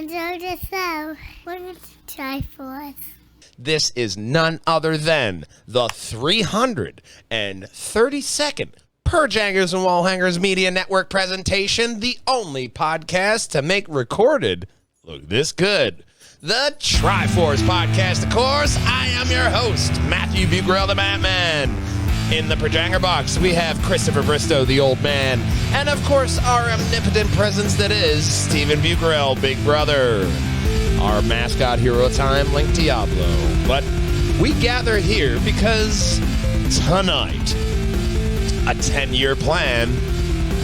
enjoyed the show. We're to try for us. This is none other than the 332nd Purjangers and Wallhangers Media Network presentation, the only podcast to make recorded look this good. The Triforce Podcast, of course. I am your host, Matthew Bugrell, the Batman. In the Perjanger box, we have Christopher Bristow, the old man, and of course, our omnipotent presence that is Stephen Bugrell, Big Brother. Our mascot hero time, Link Diablo. But we gather here because tonight, a 10-year plan,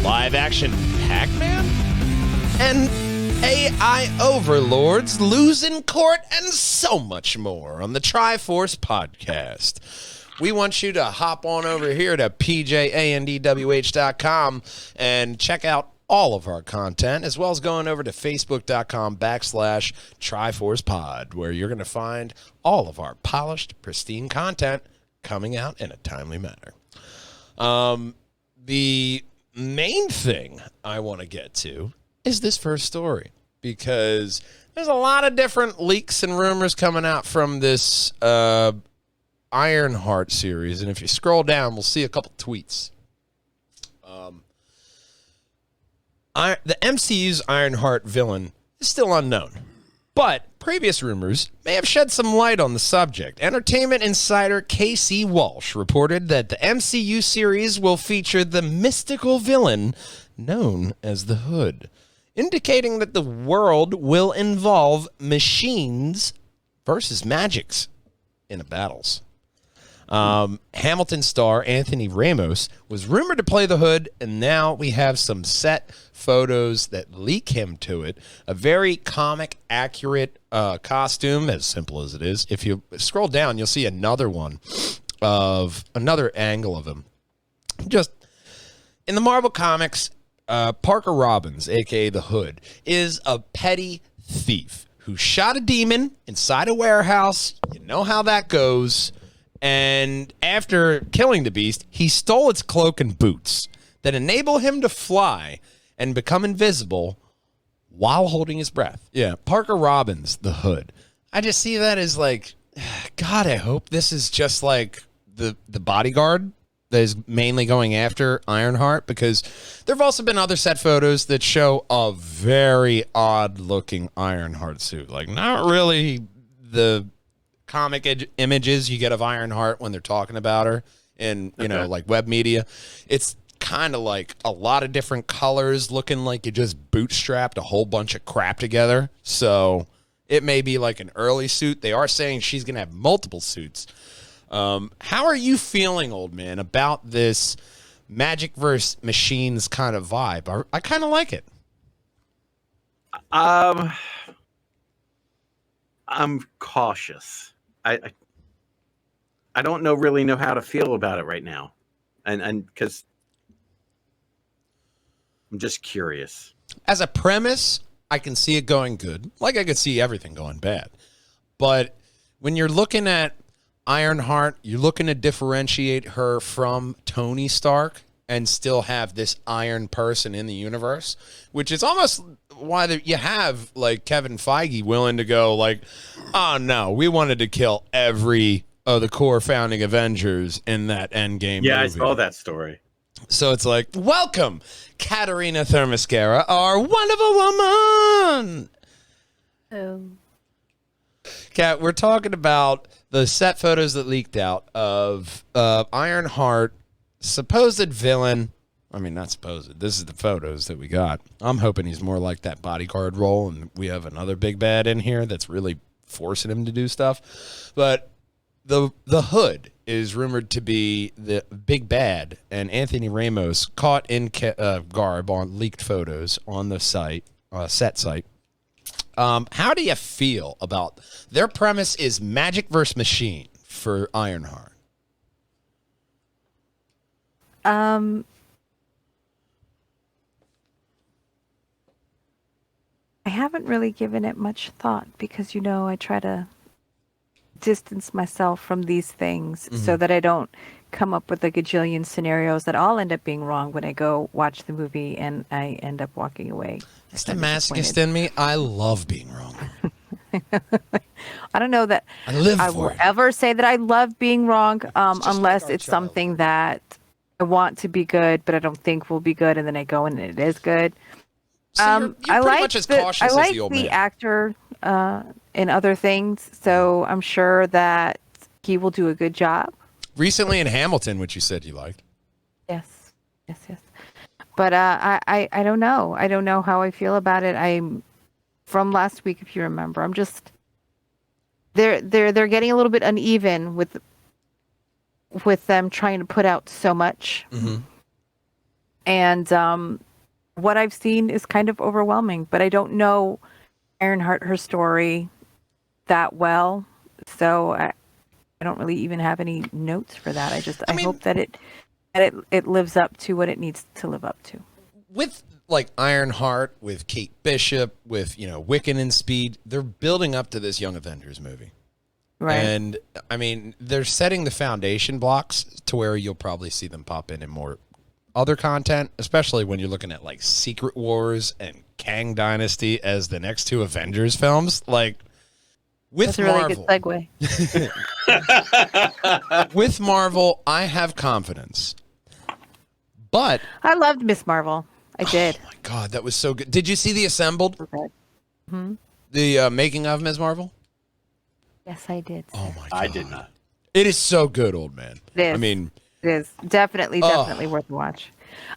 live-action Pac-Man, and AI overlords losing court, and so much more on the Triforce Podcast. We want you to hop on over here to pjandwh.com and check out all of our content, as well as going over to facebook.com/TriforcePod, where you're going to find all of our polished, pristine content coming out in a timely manner. The main thing I want to get to is this first story, because there's a lot of different leaks and rumors coming out from this Ironheart series, and if you scroll down, we'll see a couple tweets. The MCU's Ironheart villain is still unknown, but previous rumors may have shed some light on the subject. Entertainment insider Casey Walsh reported that the MCU series will feature the mystical villain known as the Hood, indicating that the world will involve machines versus magics in the battles. Hamilton star Anthony Ramos was rumored to play the Hood, and now we have some set photos that leak him to it. A very comic accurate costume, as simple as it is. If you scroll down, you'll see another one of another angle of him. Just in the Marvel Comics, Parker Robbins, aka the Hood, is a petty thief who shot a demon inside a warehouse. You know how that goes. And after killing the beast, he stole its cloak and boots that enable him to fly and become invisible while holding his breath. Yeah, Parker Robbins, the Hood. I just see that as like, God, I hope this is just like the bodyguard that is mainly going after Ironheart, because there have also been other set photos that show a very odd-looking Ironheart suit. Like, not really the comic images you get of Ironheart when they're talking about her in, you know, like web media. It's kind of like a lot of different colors, looking like you just bootstrapped a whole bunch of crap together. So it may be like an early suit. They are saying she's going to have multiple suits. How are you feeling, old man, about this magic versus machines kind of vibe? I kind of like it. I'm cautious. I don't really know how to feel about it right now, and because I'm just curious. As a premise, I can see it going good. Like I could see everything going bad. But when you're looking at Ironheart, you're looking to differentiate her from Tony Stark and still have this iron person in the universe, which is almost why you have like Kevin Feige willing to go like, oh no, we wanted to kill every of the core founding Avengers in that Endgame movie. I saw that story. So it's like, welcome, Katarina Themyscira, our wonderful woman. Oh. Kat, we're talking about the set photos that leaked out of Ironheart, supposed villain. I mean, not supposed. This is the photos that we got. I'm hoping he's more like that bodyguard role, and we have another big bad in here that's really forcing him to do stuff. But the Hood is rumored to be the big bad, and Anthony Ramos caught in garb on leaked photos on the site, set site. How do you feel about their premise is magic versus machine for Ironheart? I haven't really given it much thought because, you know, I try to distance myself from these things so that I don't come up with a gajillion scenarios that all end up being wrong when I go watch the movie and I end up walking away. It's the masochist in me. I love being wrong. I don't know that I live I for will it. ever say that I love being wrong, unless it's something that I want to be good, but I don't think will be good, and then I go and it is good. So you're I pretty like much as the, cautious I as like the old the man. actor in other things, so I'm sure that he will do a good job. Recently in Hamilton, which you said you liked. Yes, yes, yes. But I don't know. I don't know how I feel about it. I'm from last week, if you remember. I'm just they're getting a little bit uneven with them trying to put out so much, and what I've seen is kind of overwhelming. But I don't know Ironheart, her story, that well, so I don't really even have any notes for that. I mean- hope that it lives up to what it needs to live up to. With like Ironheart, with Kate Bishop, with Wiccan and Speed, they're building up to this Young Avengers movie. Right. And I mean, they're setting the foundation blocks to where you'll probably see them pop in more other content, especially when you're looking at like Secret Wars and Kang Dynasty as the next two Avengers films. Like with That's a really Marvel, good segue. with Marvel, I have confidence. But I loved Miss Marvel. I did. oh my God, that was so good. Did you see the Assembled? Okay. The making of Ms. Marvel? Yes, I did. Oh my God. I did not. It is so good, old man. It is. I mean, It is definitely worth a watch.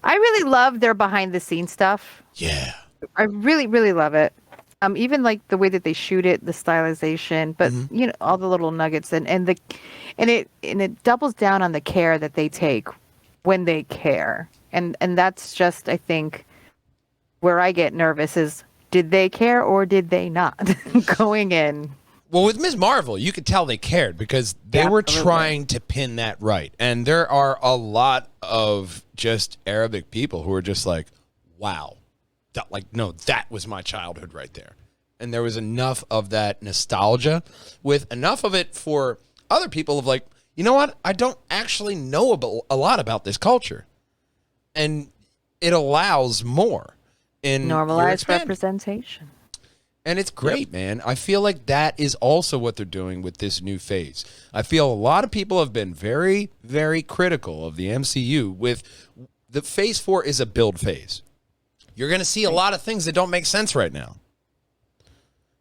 I really love their behind the scenes stuff. yeah. I really, really love it. Even like the way that they shoot it, the stylization, but all the little nuggets and it doubles down on the care that they take when they care. And that's just, I think, where I get nervous is, did they care or did they not going in? Well, with Ms. Marvel, you could tell they cared because they were Absolutely. trying to pin that right. And there are a lot of just Arabic people who are just like, wow. That was my childhood right there. And there was enough of that nostalgia with enough of it for other people of like, you know what? I don't actually know a lot about this culture. And it allows more in your Normalized expanding. representation. And it's great, man. I feel like that is also what they're doing with this new phase. I feel a lot of people have been very, very critical of the MCU with the phase 4 is a build phase. You're going to see a lot of things that don't make sense right now.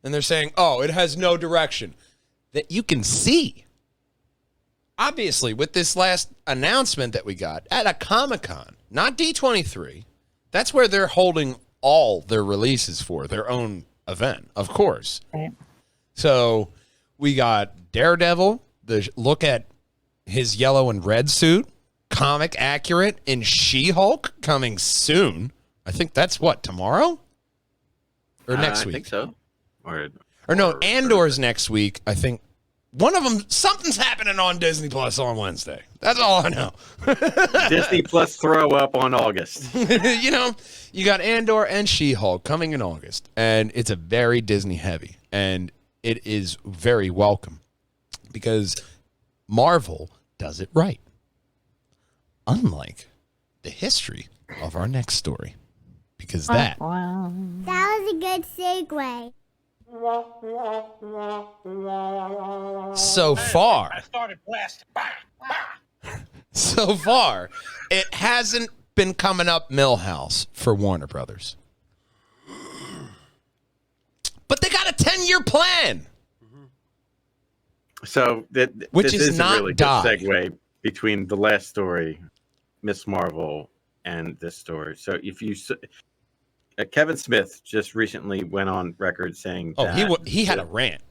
And they're saying, oh, it has no direction that you can see. Obviously, with this last announcement that we got at a Comic-Con, not D23, that's where they're holding all their releases for, their own event, of course. Right. So we got Daredevil, the look at his yellow and red suit, comic accurate, and She-Hulk coming soon. I think that's what, tomorrow? Or next week? I think so. Or no, Andor's next week. I think one of them, something's happening on Disney Plus on Wednesday. That's all I know. Disney Plus throw up on August. You got Andor and She-Hulk coming in August, and it's a very Disney heavy, and it is very welcome because Marvel does it right. Unlike the history of our next story, because that Wow. That was a good segue. so far, I started blasting. so far, it hasn't been coming up Millhouse for Warner Brothers. But they got a 10-year plan. So Which this is a not really good die. segue between the last story, Miss Marvel, and this story. So if you Kevin Smith just recently went on record saying Oh, that he had a rant.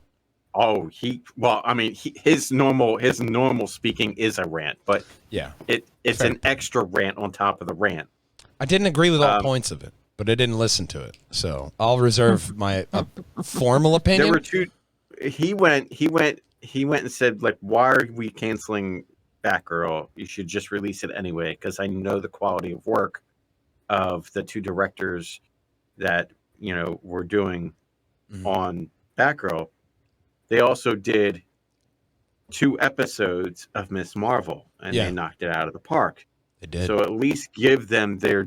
his normal speaking is a rant, but Yeah. it's Fair. an extra rant on top of the rant. I didn't agree with all points of it, but I didn't listen to it. So I'll reserve my formal opinion. There were two. He went and said, like, why are we canceling Batgirl? You should just release it anyway, because I know the quality of work of the two directors that were doing on Batgirl. They also did 2 episodes of Miss Marvel, and Yeah. they knocked it out of the park. They did. So at least give them their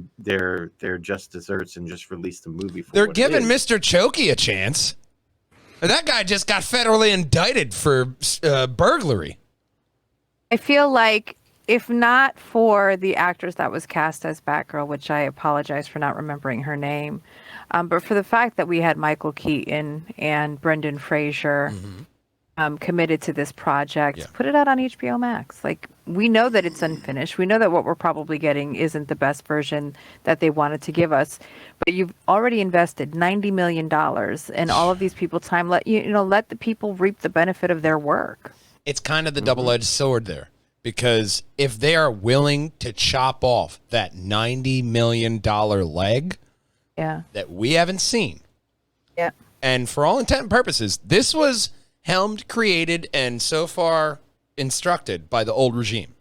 just desserts and just release the movie. For They're what giving it is. Mr. Chokey a chance. That guy just got federally indicted for burglary. I feel like if not for the actress that was cast as Batgirl, which I apologize for not remembering her name, but for the fact that we had Michael Keaton and Brendan Fraser committed to this project, Yeah. put it out on HBO Max. Like, we know that it's unfinished. We know that what we're probably getting isn't the best version that they wanted to give us, but you've already invested $90 million and all of these people time. Let the people reap the benefit of their work. It's kind of the double-edged sword there, because if they are willing to chop off that $90 million leg Yeah. that we haven't seen, Yeah. and for all intent and purposes, this was helmed, created, and so far instructed by the old regime.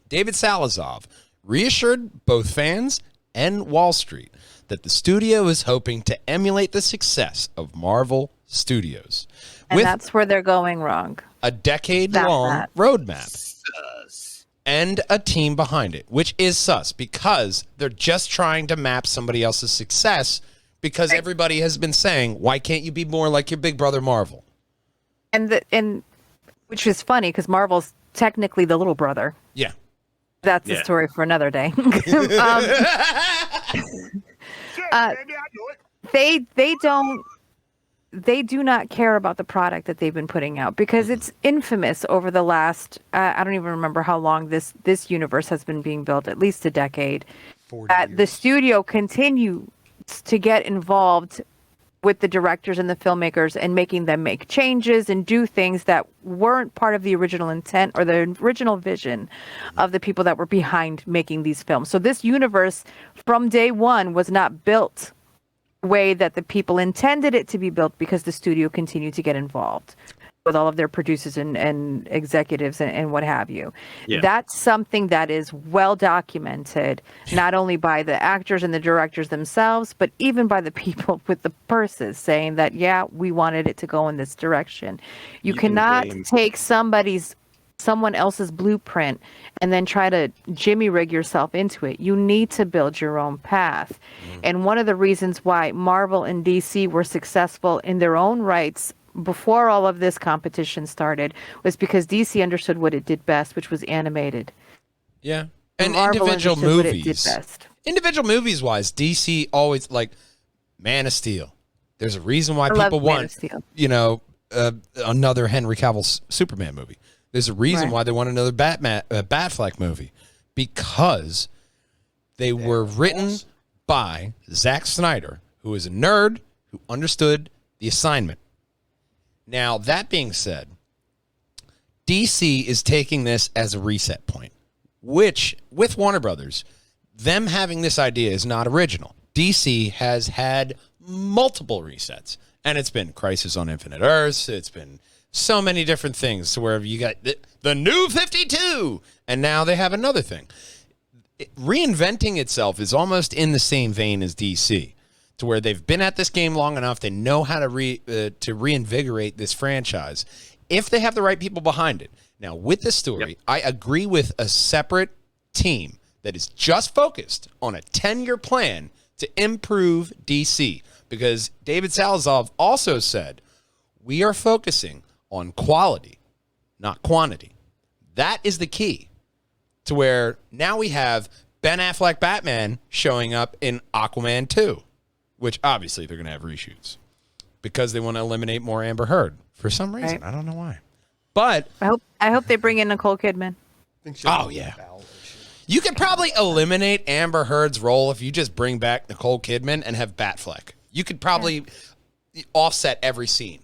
David Salazar reassured both fans and Wall Street that the studio is hoping to emulate the success of Marvel Studios And with that's where they're going wrong. a decade-long that. roadmap and a team behind it, which is sus because they're just trying to map somebody else's success because everybody has been saying, why can't you be more like your big brother Marvel? And which is funny because Marvel's technically the little brother. Yeah. That's Yeah. a story for another day. They do not care about the product that they've been putting out because it's infamous over the last I don't even remember how long this universe has been being built, at least a decade. That the studio continues to get involved with the directors and the filmmakers and making them make changes and do things that weren't part of the original intent or the original vision of the people that were behind making these films. So this universe from day one was not built the way that the people intended it to be built because the studio continued to get involved with all of their producers and executives and what have you. Yeah. That's something that is well documented, not only by the actors and the directors themselves, but even by the people with the purses saying that, yeah, we wanted it to go in this direction. You can cannot blame- take someone else's blueprint and then try to jimmy rig yourself into it. You need to build your own path. And one of the reasons why Marvel and DC were successful in their own rights before all of this competition started was because DC understood what it did best, which was animated. Yeah. And Marvel individual understood what it did movies. best. Individual movies wise, DC always like Man of Steel. There's a reason why I love people Man want, of Steel. another Henry Cavill Superman movie. There's a reason Right. why they want another Batfleck movie, because they were written by Zack Snyder, who is a nerd who understood the assignment. Now, that being said, DC is taking this as a reset point, which, with Warner Brothers, them having this idea is not original. DC has had multiple resets, and it's been Crisis on Infinite Earths. It's been so many different things to where you got the new 52, and now they have another thing. Reinventing itself is almost in the same vein as DC, to where they've been at this game long enough. They know how to reinvigorate this franchise if they have the right people behind it. Now, with this story, I agree with a separate team that is just focused on a 10-year plan to improve DC, because David Salazar also said, we are focusing on quality, not quantity. That is the key, to where now we have Ben Affleck Batman showing up in Aquaman 2, which obviously they're going to have reshoots because they want to eliminate more Amber Heard for some reason. Right. I don't know why. But, I hope they bring in Nicole Kidman. oh, yeah. You could probably eliminate Amber Heard's role if you just bring back Nicole Kidman and have Batfleck. You could probably offset every scene.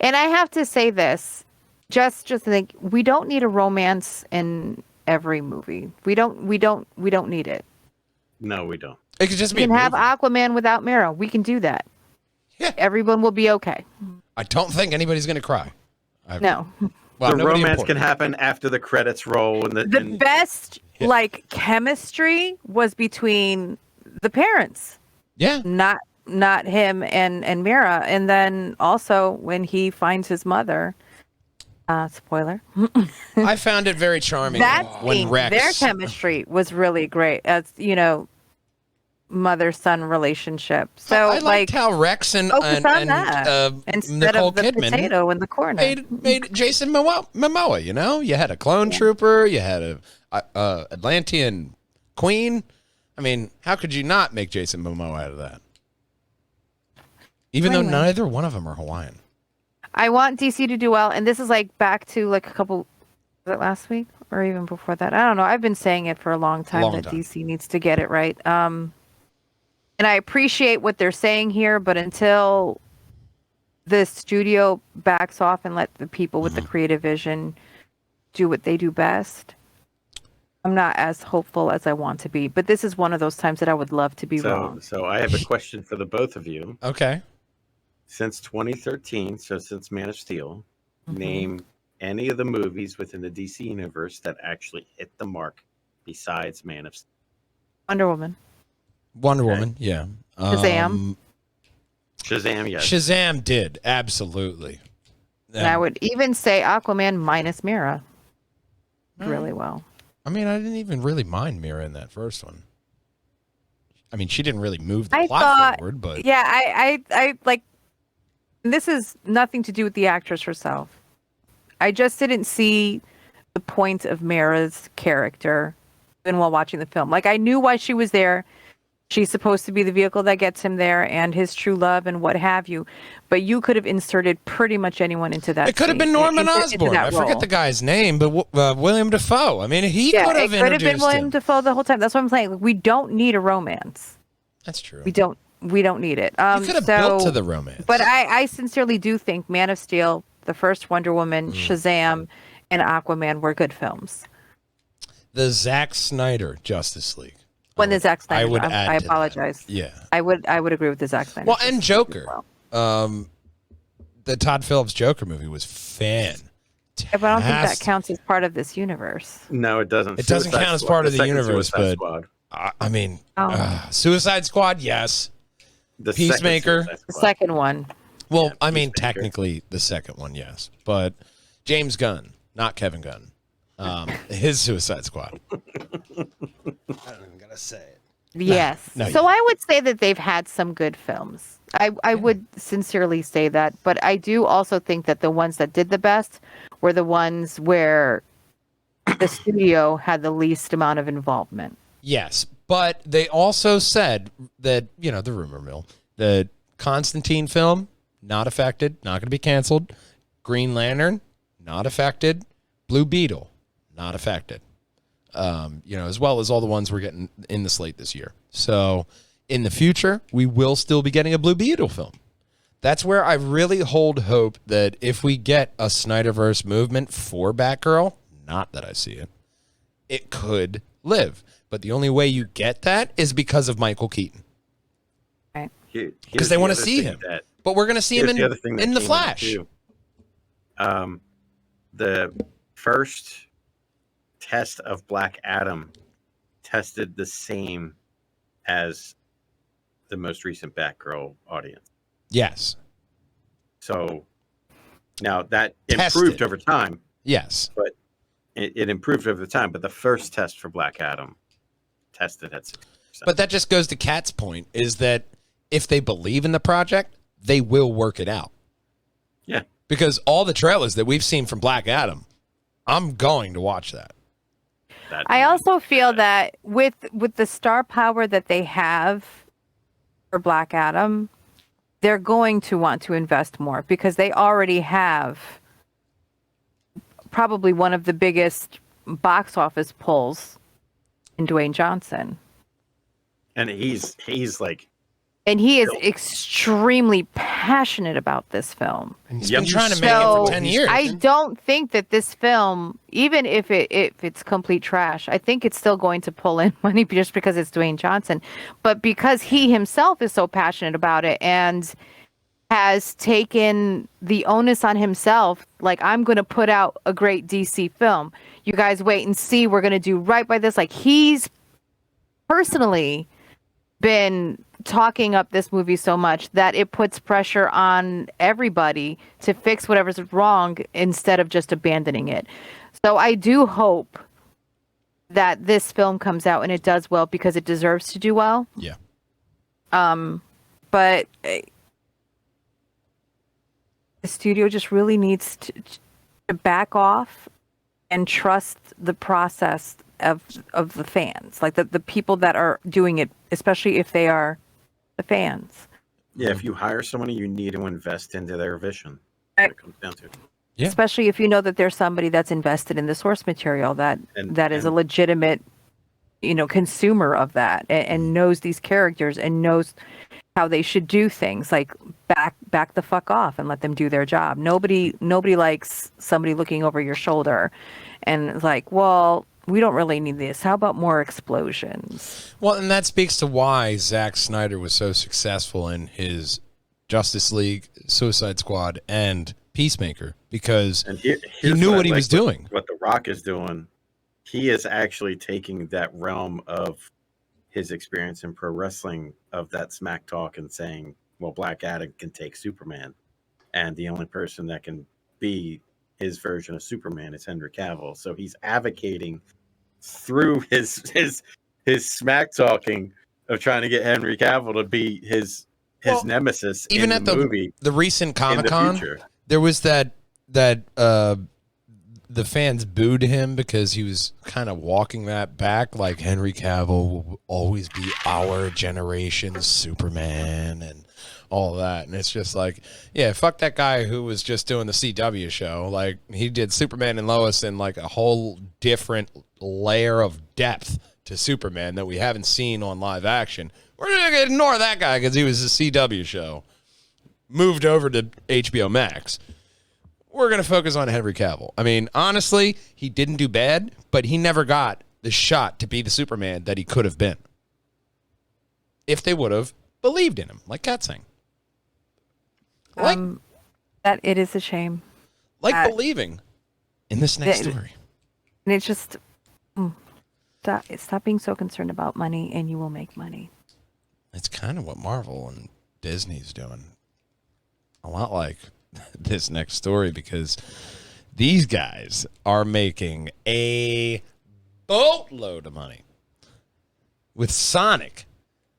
And I have to say this, just think, we don't need a romance in every movie. We don't need it. No, we don't. It could just We be can a have movie. Aquaman without Mera. We can do that. Yeah. Everyone will be okay. I don't think anybody's going to cry. No. Well, The nobody romance important. can happen after the credits roll. And The and best chemistry was between the parents, Yeah. not him and Mira. And then also when he finds his mother, Spoiler. I found it very charming That when scene, Rex. their chemistry was really great. As mother-son relationship. So I liked how Rex and focus on that instead Nicole of the Kidman potato in the corner. made Jason Momoa. You know, you had a clone trooper, you had a Atlantean queen. I mean, how could you not make Jason Momoa out of that? Even though Anyway. neither one of them are Hawaiian. I want DC to do well, and this is like back to like a couple, was it last week or even before that? I don't know. I've been saying it for a long time that DC needs to get it right. And I appreciate what they're saying here, but until the studio backs off and let the people with the creative vision do what they do best, I'm not as hopeful as I want to be. But this is one of those times that I would love to be wrong. So I have a question for the both of you. Okay. Since 2013, so since Man of Steel, Mhm. name any of the movies within the DC universe that actually hit the mark besides Man of Steel. Wonder Woman. Wonder Woman, yeah. Shazam. Shazam, yes. Shazam did, absolutely. And I would even say Aquaman minus Mira. Mm. Really well. I mean, I didn't even really mind Mira in that first one. I mean, she didn't really move the I plot thought- forward, but Yeah, I like. This is nothing to do with the actress herself. I just didn't see the point of Mara's character even while watching the film. Like, I knew why she was there. She's supposed to be the vehicle that gets him there and his true love and what have you. But you could have inserted pretty much anyone into that. it could have scene, been Norman into Osborn. that I forget role. the guy's name, but William Dafoe. I mean, he Yeah, could have it could have been introduced William him. Dafoe the whole time. That's what I'm saying. Like, we don't need a romance. That's true. We don't need it. You could have built to the romance. But I sincerely do think Man of Steel, the first Wonder Woman, Shazam, and Aquaman were good films. The Zack Snyder Justice League. When the Zack Snyder, I would add I to that. apologize. Yeah. I would agree with the Zack Snyder. Well, and Justice League as Joker. well. The Todd Phillips Joker movie was fantastic. Yeah, but I don't think that counts as part of this universe. No, it doesn't. It doesn't Suicide count as Squad- part of the second universe, Suicide but- Squad. I mean, Oh. Suicide Squad, yes. The second Peacemaker. Suicide The Squad. second one. Well, Yeah, I mean, Peacemaker. technically the second one, yes. But James Gunn, not Kevin Gunn. His Suicide Squad. I don't even gotta say it. Yes. no, So I would say that they've had some good films. I would sincerely say that. But I do also think that the ones that did the best were the ones where the studio had the least amount of involvement. Yes, but they also said that, the rumor mill, the Constantine film, not affected, not going to be canceled. Green Lantern, not affected. Blue Beetle, not affected. As well as all the ones we're getting in the slate this year. So in the future, we will still be getting a Blue Beetle film. That's where I really hold hope that if we get a Snyderverse movement for Batgirl, not that I see it, it could live. But the only way you get that is because of Michael Keaton. Because they want to see him. But we're going to see him in The Flash. The first test of Black Adam tested the same as the most recent Batgirl audience. Yes. So now that Tested. improved over time. Yes. But it improved over time. But the first test for Black Adam tested at 60%. But that just goes to Kat's point, is that if they believe in the project, they will work it out. Yeah. Because all the trailers that we've seen from Black Adam, I'm going to watch that. I also feel that with the star power that they have for Black Adam, they're going to want to invest more because they already have probably one of the biggest box office pulls in Dwayne Johnson. And he's like, And he is extremely passionate about this film. And he's Yep. been trying to make So, it for 10 years. I don't think that this film, even if it's complete trash, I think it's still going to pull in money just because it's Dwayne Johnson. But because he himself is so passionate about it and has taken the onus on himself, like, I'm going to put out a great DC film. You guys wait and see. We're going to do right by this. Like, he's personally been talking up this movie so much that it puts pressure on everybody to fix whatever's wrong instead of just abandoning it. So I do hope that this film comes out and it does well because it deserves to do well. Yeah. But the studio just really needs to back off and trust the process of the fans, like the people that are doing it, especially if they are the fans. Yeah, if you hire somebody, you need to invest into their vision. Right. It comes down to. Yeah. Especially if you know that there's somebody that's invested in the source material that is a legitimate, consumer of that and knows these characters and knows how they should do things. Like back the fuck off and let them do their job. Nobody likes somebody looking over your shoulder and it's like, well, we don't really need this. How about more explosions? Well, and that speaks to why Zack Snyder was so successful in his Justice League, Suicide Squad, and Peacemaker, because he knew what he was doing. What The Rock is doing, he is actually taking that realm of his experience in pro wrestling, of that smack talk, and saying, well, Black Adam can take Superman, and the only person that can be his version of Superman is Henry Cavill. So he's advocating through his smack talking of trying to get Henry Cavill to be his nemesis. Even in at the movie, the recent in the Comic-Con, future. there was that the fans booed him because he was kind of walking that back, like Henry Cavill will always be our generation's Superman and all that. And it's just like, yeah, fuck that guy who was just doing the CW show. Like, he did Superman and Lois in like a whole different layer of depth to Superman that we haven't seen on live action. We're going to ignore that guy because he was a CW show. Moved over to HBO Max. We're going to focus on Henry Cavill. I mean, honestly, he didn't do bad, but he never got the shot to be the Superman that he could have been. If they would have believed in him, like Kat saying. That it is a shame. Like believing in this next story. And it's just, stop being so concerned about money and you will make money. It's kind of what Marvel and Disney's doing. A lot like this next story, because these guys are making a boatload of money with Sonic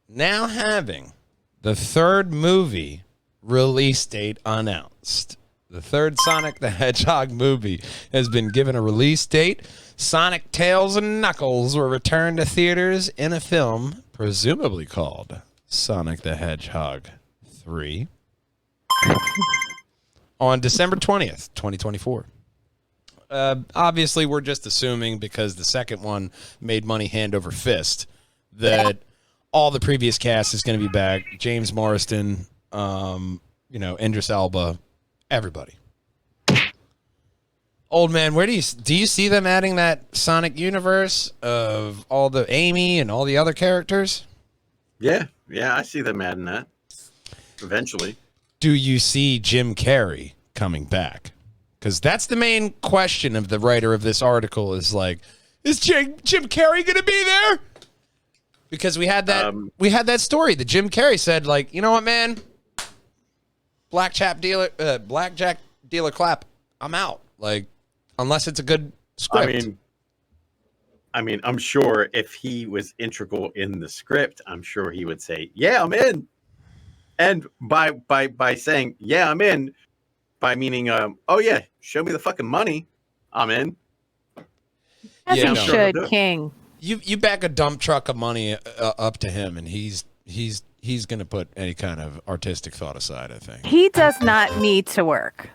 now having the third movie release date announced. The third Sonic the Hedgehog movie has been given a release date. Sonic, Tails, and Knuckles will return to theaters in a film presumably called Sonic the Hedgehog 3 on December 20th, 2024. Obviously, we're just assuming, because the second one made money hand over fist, that all the previous cast is going to be back. James Marsden, Idris Elba, everybody. Old man, where do you see them adding that Sonic universe of all the Amy and all the other characters? Yeah, I see them adding that eventually. Do you see Jim Carrey coming back? Because that's the main question of the writer of this article, is like, is Jim Carrey going to be there? Because we had that story that Jim Carrey said, like, you know what, man? Blackjack dealer clap. I'm out. Like, unless it's a good script. I mean, I'm sure if he was integral in the script, I'm sure he would say, "Yeah, I'm in." And by saying, "Yeah, I'm in," by meaning, "Oh yeah, show me the fucking money, I'm in." As he should, King. You back a dump truck of money up to him, and he's going to put any kind of artistic thought aside, I think. He does not need to work.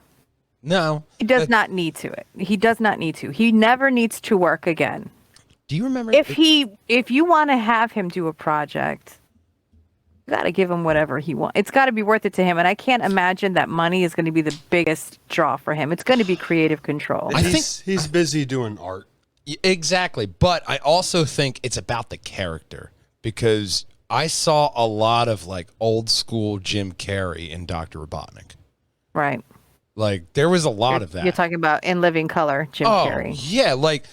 No. He does not need to. He does not need to. He never needs to work again. Do you remember? If you want to have him do a project, you got to give him whatever he wants. It's got to be worth it to him. And I can't imagine that money is going to be the biggest draw for him. It's going to be creative control. I think he's busy doing art. Exactly. But I also think it's about the character, because I saw a lot of like old school Jim Carrey in Dr. Robotnik. Right. Like, there was a lot of that. You're talking about In Living Color, Jim Carrey. Yeah, like,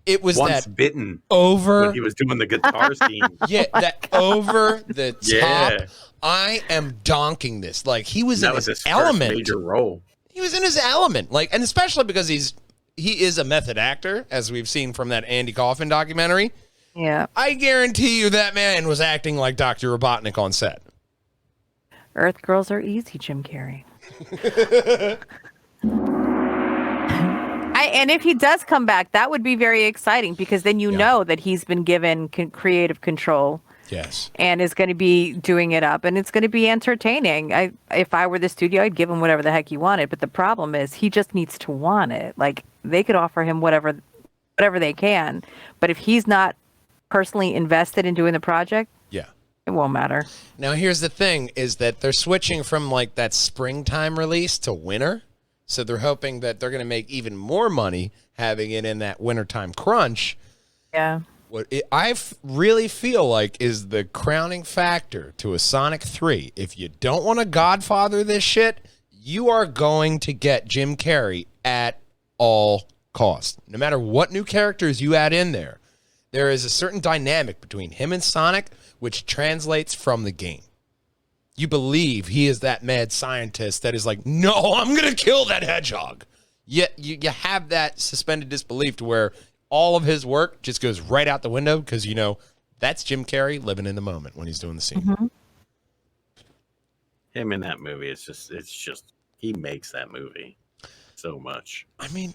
It was Once that Bitten over. when he was doing the guitar scene. Yeah, that over the top. Yeah. I am donking this. Like he was That in was his his element. first major role. He was in his element. Like, and especially because he is a method actor, as we've seen from that Andy Kaufman documentary. Yeah. I guarantee you that man was acting like Dr. Robotnik on set. Earth girls are easy, Jim Carrey. And if he does come back, that would be very exciting because then you know that he's been given creative control. Yes. And is going to be doing it up, and it's going to be entertaining. If I were the studio, I'd give him whatever the heck he wanted. But the problem is, he just needs to want it. Like they could offer him whatever they can, but if he's not personally invested in doing the project, Yeah. it won't matter. Now, here's the thing: is that they're switching from like that springtime release to winter, so they're hoping that they're going to make even more money having it in that wintertime crunch. Yeah. What I really feel like is the crowning factor to a Sonic 3. If you don't want to Godfather this shit, you are going to get Jim Carrey at all costs. No matter what new characters you add in there, there is a certain dynamic between him and Sonic, which translates from the game. You believe he is that mad scientist that is like, no, I'm going to kill that hedgehog. Yet you have that suspended disbelief to where all of his work just goes right out the window because, you know, that's Jim Carrey living in the moment when he's doing the scene. Mm-hmm. Him in that movie, it's just he makes that movie so much. I mean,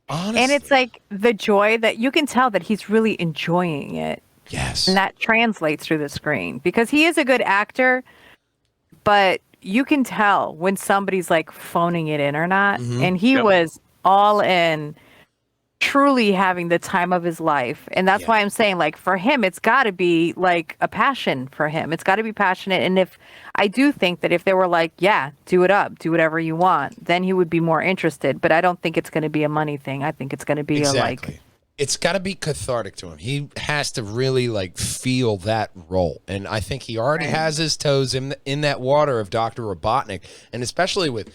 honestly. And it's like the joy that you can tell that he's really enjoying it. Yes. And that translates through the screen because he is a good actor, but you can tell when somebody's like phoning it in or not. Mm-hmm. And he was all in, truly having the time of his life. And that's why I'm saying, like, for him, it's got to be like a passion for him. It's got to be passionate. And if I do think that if they were like, yeah, do it up, do whatever you want, then he would be more interested. But I don't think it's going to be a money thing. I think it's going to be Exactly. It's got to be cathartic to him. He has to really like feel that role. And I think he already has his toes in that water of Dr. Robotnik. And especially with,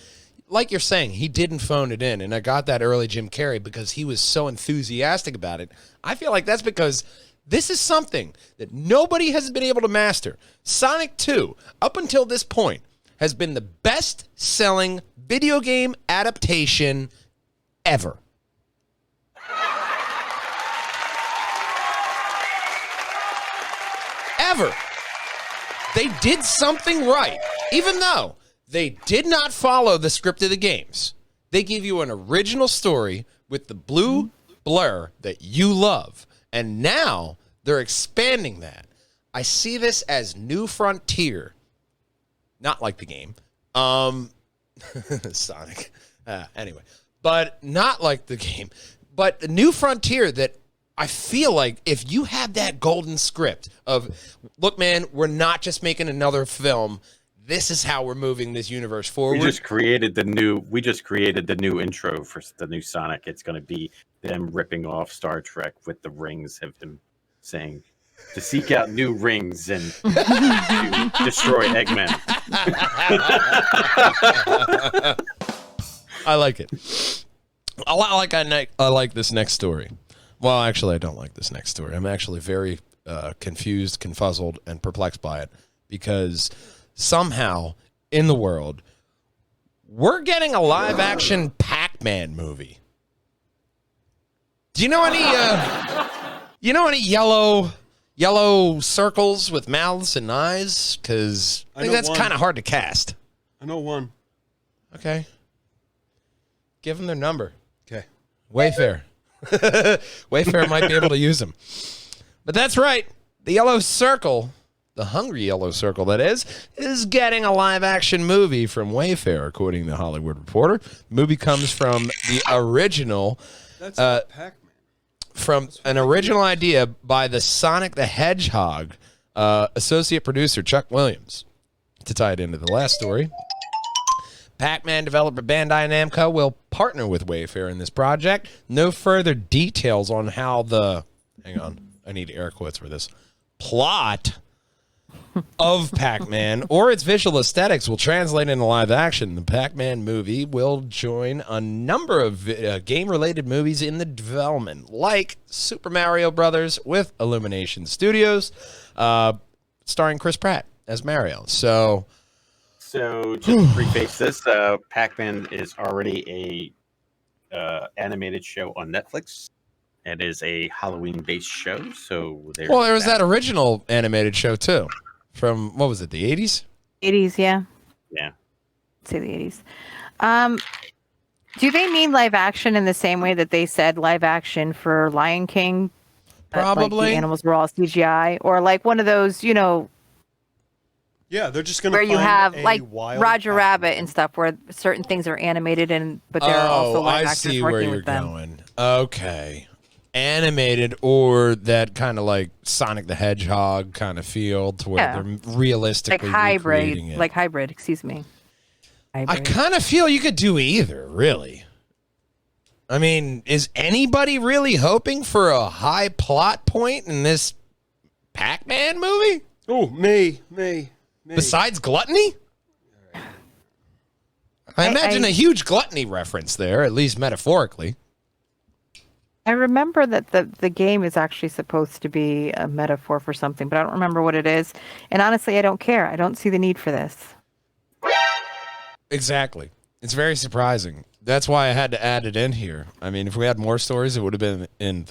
like you're saying, he didn't phone it in. And I got that early Jim Carrey because he was so enthusiastic about it. I feel like that's because this is something that nobody has been able to master. Sonic 2, up until this point, has been the best-selling video game adaptation ever. Ever. They did something right, even though they did not follow the script of the games. They give you an original story with the blue blur that you love. And now they're expanding that. I see this as New Frontier. Not like the game. Sonic. Anyway. But not like the game. But the New Frontier that I feel like if you have that golden script of, look, man, we're not just making another film. This is how we're moving this universe forward. We just created the new intro for the new Sonic. It's going to be them ripping off Star Trek with the rings of him saying to seek out new rings and to destroy Eggman. I like it. I like this next story. Well, actually, I don't like this next story. I'm actually very confused, confuzzled, and perplexed by it because somehow in the world, we're getting a live-action Pac-Man movie. Do you know any yellow circles with mouths and eyes? Because I think know that's one. kind of hard to cast. I know one. Okay. Give them their number. Okay. Wayfair. Wayfair might be able to use them. But that's right. The Yellow Circle, the Hungry Yellow Circle, that is getting a live-action movie from Wayfair, according to The Hollywood Reporter. The movie comes from the original, That's Pac-Man. from an original idea by the Sonic the Hedgehog associate producer Chuck Williams. To tie it into the last story, Pac-Man developer Bandai Namco will partner with Wayfair in this project. No further details on how the, hang on, I need air quotes for this, plot of Pac-Man or its visual aesthetics will translate into live action. The Pac-Man movie will join a number of game-related movies in the development, like Super Mario Brothers with Illumination Studios, starring Chris Pratt as Mario. So just to preface this, Pac-Man is already a animated show on Netflix. It is a Halloween-based show, so there was that original animated show too, from what was it, the 80s? 80s, yeah. Yeah. I'd say the 80s. Do they mean live action in the same way that they said live action for Lion King? Probably. Like the animals were all CGI, or like one of those, you know, Yeah, they're just gonna where you find have a like wild Roger Pac-Man. Rabbit and stuff, where certain things are animated but there are also live I actors see working where you're with them. going. Okay. Animated or that kind of like Sonic the Hedgehog kind of feel to where Yeah. they're realistically recreating it. Like hybrid, excuse me. I Hybrid. kind of feel you could do either, really. I mean, is anybody really hoping for a high plot point in this Pac-Man movie? Oh, me. Besides gluttony? I imagine I- a huge gluttony reference there, at least metaphorically. I remember that the game is actually supposed to be a metaphor for something, but I don't remember what it is. And honestly, I don't care. I don't see the need for this. Exactly. It's very surprising. That's why I had to add it in here. I mean, if we had more stories, it would have been in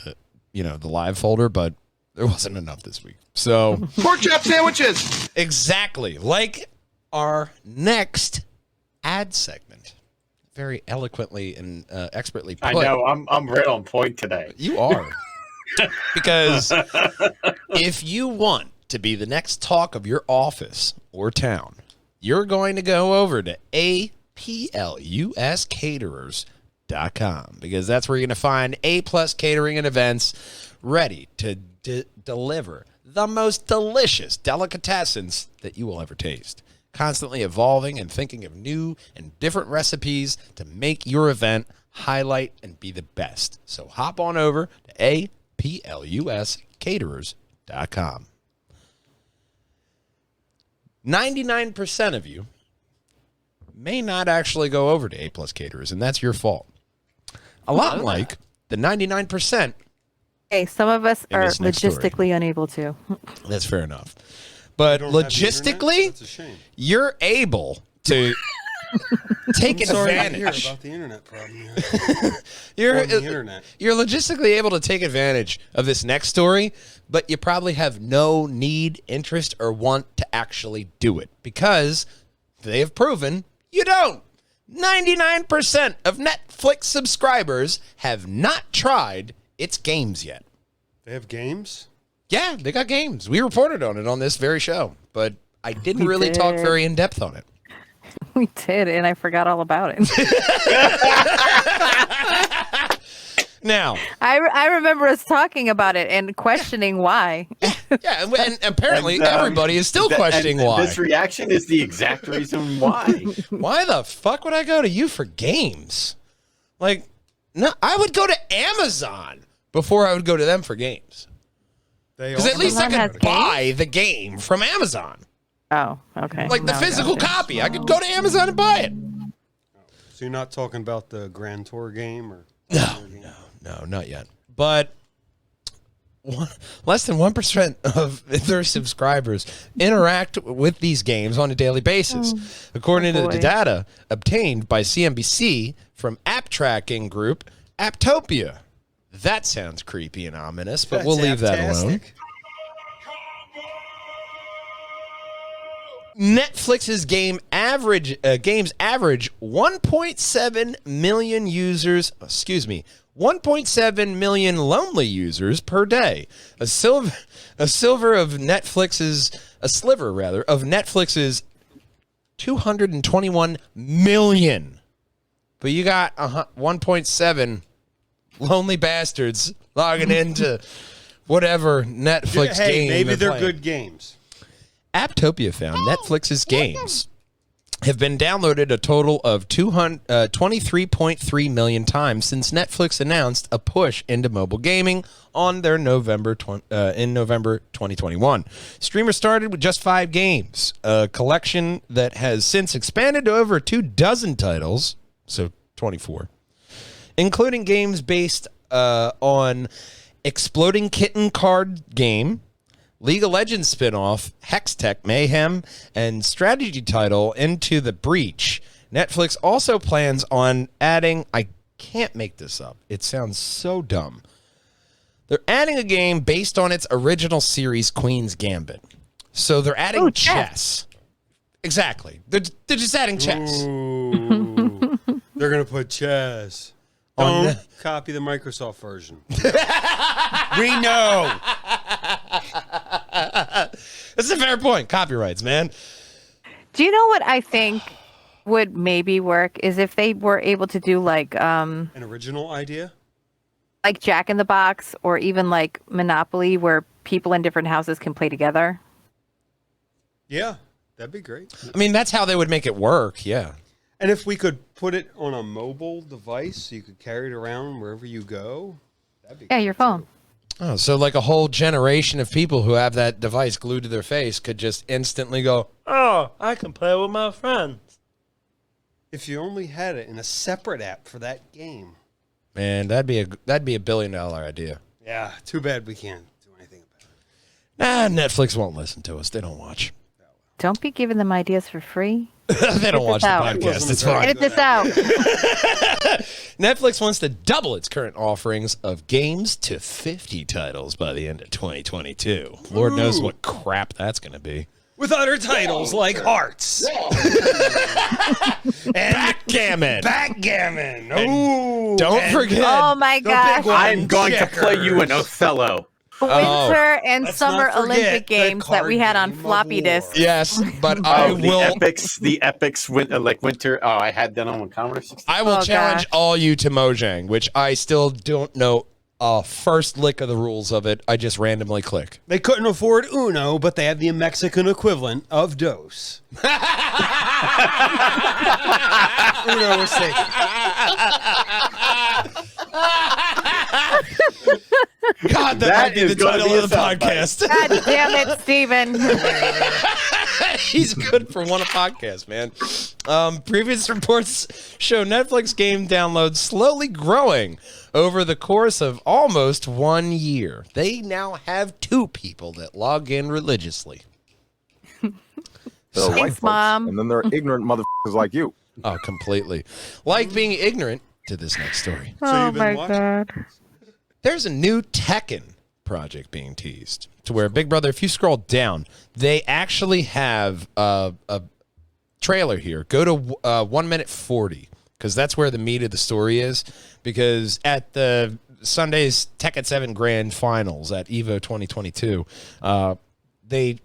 the live folder, but there wasn't enough this week. So Pork chop sandwiches. exactly like our next ad segment, very eloquently and expertly put. I know. I'm right on point today. You are. Because if you want to be the next talk of your office or town, you're going to go over to apluscaterers.com because that's where you're going to find A-plus catering and events ready to deliver the most delicious delicatessens that you will ever taste. Constantly evolving and thinking of new and different recipes to make your event highlight and be the best. So hop on over to apluscaterers.com. 99% of you may not actually go over to A Plus Caterers, and that's your fault. A lot like the 99%. Hey, some of us In are this next story. logistically unable to. That's fair enough. But Don't have the internet? logistically, That's a shame. you're able to take I'm sorry to hear advantage. about the internet problem you have You're, on the internet. you're logistically able to take advantage of this next story, but you probably have no need, interest, or want to actually do it because they have proven you don't. 99% of Netflix subscribers have not tried its games yet. They have games? Yeah, they got games. We reported on it on this very show, but I didn't We really talk did. very in depth on it. We did, and I forgot all about it. Now, I remember us talking about it and questioning why. yeah, and apparently And, everybody is still questioning and why. This reaction is the exact reason why. Why the fuck would I go to you for games? Like, no, I would go to Amazon before I would go to them for games. They Because at least I Amazon could has buy the game from Amazon. Oh, okay. Like the Now I got physical it. copy. I could go to Amazon and buy it. So you're not talking about the Grand Tour game or No, not yet. But less than 1% of their subscribers interact with these games on a daily basis, according to the boy. data obtained by CNBC from app tracking group Apptopia. That sounds creepy and ominous, but we'll leave that alone. Netflix's games average 1.7 million users. Excuse me, 1.7 million lonely users per day. A sliver of Netflix's 221 million. But you got 1.7 lonely bastards logging into whatever Netflix hey, game. maybe they're playing. good games. Apptopia found Netflix's games have been downloaded a total of 23.3 million times since Netflix announced a push into mobile gaming on their November 2021. Streamer started with just 5 games, a collection that has since expanded to over 24 titles, so 24, including games based on Exploding Kitten card game, League of Legends spinoff, Hextech Mayhem, and strategy title Into the Breach. Netflix also plans on adding, I can't make this up, it sounds so dumb. They're adding a game based on its original series, Queen's Gambit. So they're adding chess. Exactly. They're just adding chess. Ooh. They're going to put chess. On Don't copy the Microsoft version. We know. That's a fair point. Copyrights, man. Do you know what I think would maybe work is if they were able to do like An original idea? Jack in the Box or even like Monopoly where people in different houses can play together. Yeah, that'd be great. I mean, that's how they would make it work, yeah. And if we could put it on a mobile device so you could carry it around wherever you go, that'd be Yeah, great your too. phone. Oh, so like a whole generation of people who have that device glued to their face could just instantly go, oh, I can play with my friends. If you only had it in a separate app for that game. Man, that'd be a $1 billion idea. Yeah, too bad we can't do anything about it. Nah, Netflix won't listen to us. They don't watch. Don't be giving them ideas for free. They don't watch the out. podcast. It's Wasn't fine. Edit this out. Netflix wants to double its current offerings of games to 50 titles by the end of 2022. Lord knows what crap that's going to be. With other titles like Hearts. And Backgammon. Backgammon. Ooh. Don't and forget. Oh my the gosh. big one, I'm going to play you in Othello. Winter and Let's Summer not forget Olympic the games that we had on card game of floppy war. disks. Yes, but I Oh, will. the epics winter. Oh, I had that on Commodore 64. I will Oh, challenge gosh. all you to Mojang, which I still don't know a first lick of the rules of it. I just randomly click. They couldn't afford Uno, but they had the Mexican equivalent of Dos. Uno was taken. God, that might be is the gonna title be of a the soundbite. podcast. God damn it, Steven. He's good for one a podcast, man. Previous reports show Netflix game downloads slowly growing over the course of almost 1 year. They now have 2 people that log in religiously. There are white Thanks, folks, Mom. and then there are ignorant motherfuckers like you. Oh, completely. Like being ignorant to this next story. Oh you've been my watching? God. There's a new Tekken project being teased to where Big Brother, if you scroll down, they actually have a trailer here. Go to 1 minute 40 because that's where the meat of the story is. Because at the Sunday's Tekken 7 Grand Finals at EVO 2022, they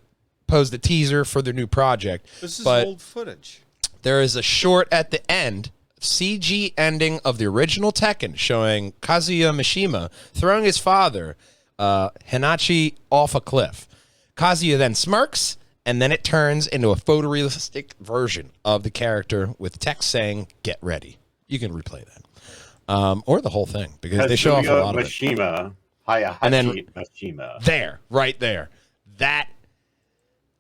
posed a teaser for their new project. This is but old footage. there is a short at the end, CG ending of the original Tekken, showing Kazuya Mishima throwing his father, Hinachi, off a cliff. Kazuya then smirks, and then it turns into a photorealistic version of the character with text saying, "Get ready." You can replay that. Or the whole thing, because they show off a Kazuya lot of it. Mishima, Hayahachi And then- Mishima. There, right there. That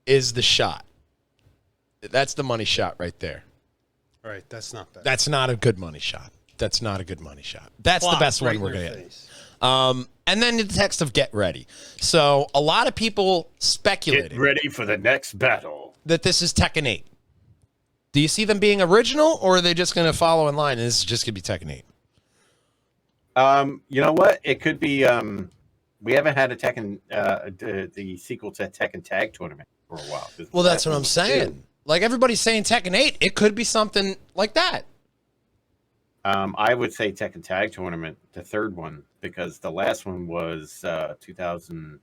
is the shot. That's the money shot right there. All right, that's not bad. That's not a good money shot. That's not a good money shot. That's Flop the best right one in we're their going to get. face. And then the text of "Get ready." So a lot of people Get speculating ready for the next battle. that this is Tekken 8. Do you see them being original, or are they just going to follow in line and this is just going to be Tekken 8? You know what? It could be. We haven't had a Tekken, the sequel to Tekken Tag Tournament for a while. Well, that's what I'm saying. Like everybody's saying Tekken 8, it could be something like that. I would say Tekken Tag Tournament, the third one, because the last one was 2000.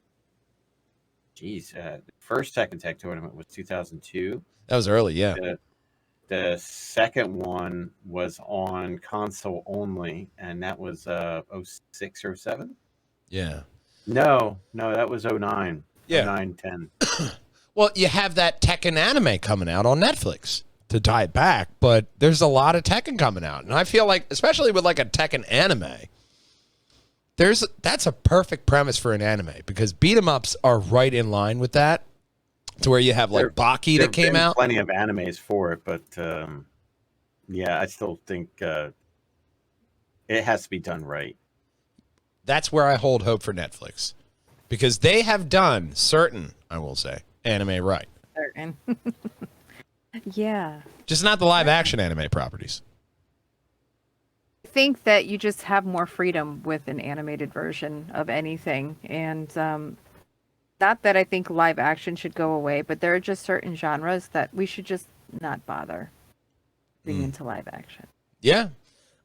Geez, the first Tekken Tag Tournament was 2002. That was early, yeah. The second one was on console only, and that was 06 or 07. Yeah. No, that was 09. Yeah. 09, 10. Well, you have that Tekken anime coming out on Netflix. to tie it back, but there's a lot of Tekken coming out. And I feel like, especially with like a Tekken anime, that's a perfect premise for an anime because beat 'em ups are right in line with that. To where you have like Baki that came out. Plenty of animes for it, but yeah, I still think it has to be done right. That's where I hold hope for Netflix because they have done certain, I will say, anime right. Certain. Yeah. Just not the live action anime properties. I think that you just have more freedom with an animated version of anything. And not that I think live action should go away, but there are just certain genres that we should just not bother being into live action. Yeah,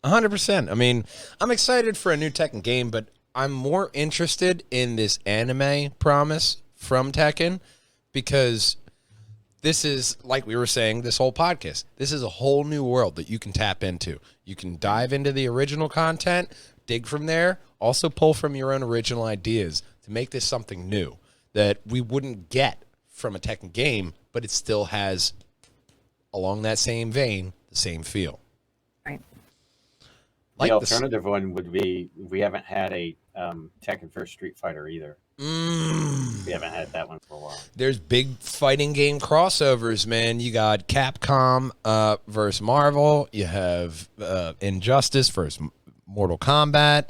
100%. I mean, I'm excited for a new Tekken game, but I'm more interested in this anime promise from Tekken because this is, like we were saying, this whole podcast, this is a whole new world that you can tap into. You can dive into the original content, dig from there, also pull from your own original ideas to make this something new that we wouldn't get from a Tekken game, but it still has, along that same vein, the same feel. Right. Like the alternative one would be we haven't had a Tekken vs Street Fighter either. We haven't had that one for a while. There's big fighting game crossovers, man. You got Capcom versus Marvel. You have Injustice versus Mortal Kombat.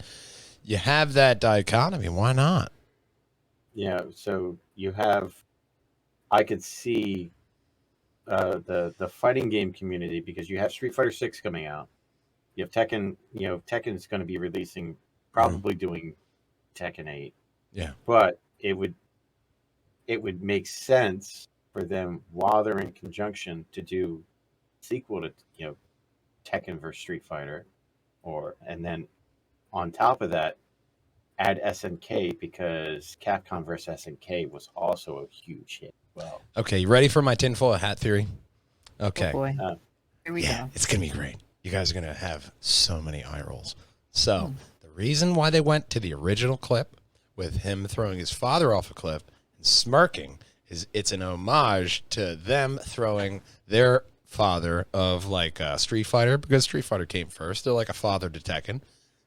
You have that dichotomy. Why not? Yeah, so you have, I could see the fighting game community because you have Street Fighter 6 coming out. You have Tekken, Tekken's going to be releasing, probably doing Tekken 8. Yeah. But it would make sense for them while they're in conjunction to do sequel to, Tekken versus Street Fighter, and then on top of that, add SNK because Capcom versus SNK was also a huge hit. Well, Okay, you ready for my tinfoil hat theory? Okay. Oh boy. Here we Yeah, go. it's going to be great. You guys are going to have so many eye rolls. So, the reason why they went to the original clip with him throwing his father off a cliff and smirking is it's an homage to them throwing their father of like Street Fighter because Street Fighter came first. They're like a father to Tekken,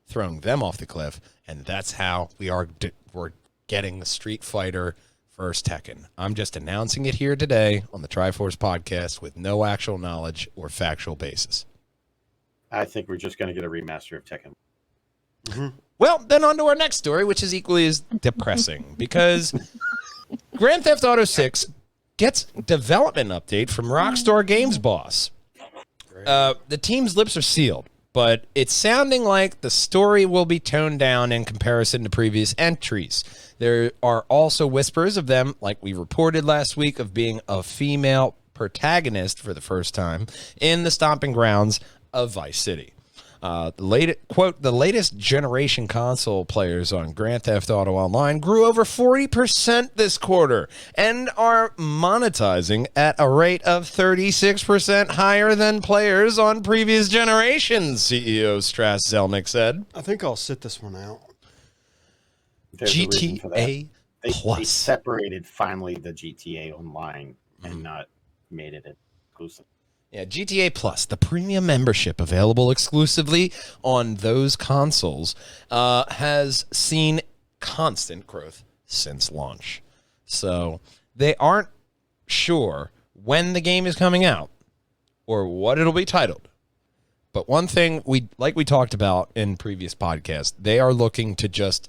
throwing them off the cliff, and that's how we're getting the Street Fighter versus Tekken. I'm just announcing it here today on the Triforce podcast with no actual knowledge or factual basis. I think we're just going to get a remaster of Tekken. Well, then on to our next story, which is equally as depressing because Grand Theft Auto 6 gets development update from Rockstar Games boss. The team's lips are sealed, but it's sounding like the story will be toned down in comparison to previous entries. There are also whispers of them, like we reported last week, of being a female protagonist for the first time in the stomping grounds of Vice City. The latest generation console players on Grand Theft Auto Online grew over 40% this quarter and are monetizing at a rate of 36% higher than players on previous generations, CEO Strass Zelnick said. I think I'll sit this one out. There's a reason for that. GTA They Plus. separated finally the GTA Online and not made it exclusive. Yeah, GTA Plus, the premium membership available exclusively on those consoles, has seen constant growth since launch. So they aren't sure when the game is coming out or what it'll be titled. But one thing we talked about in previous podcasts, they are looking to just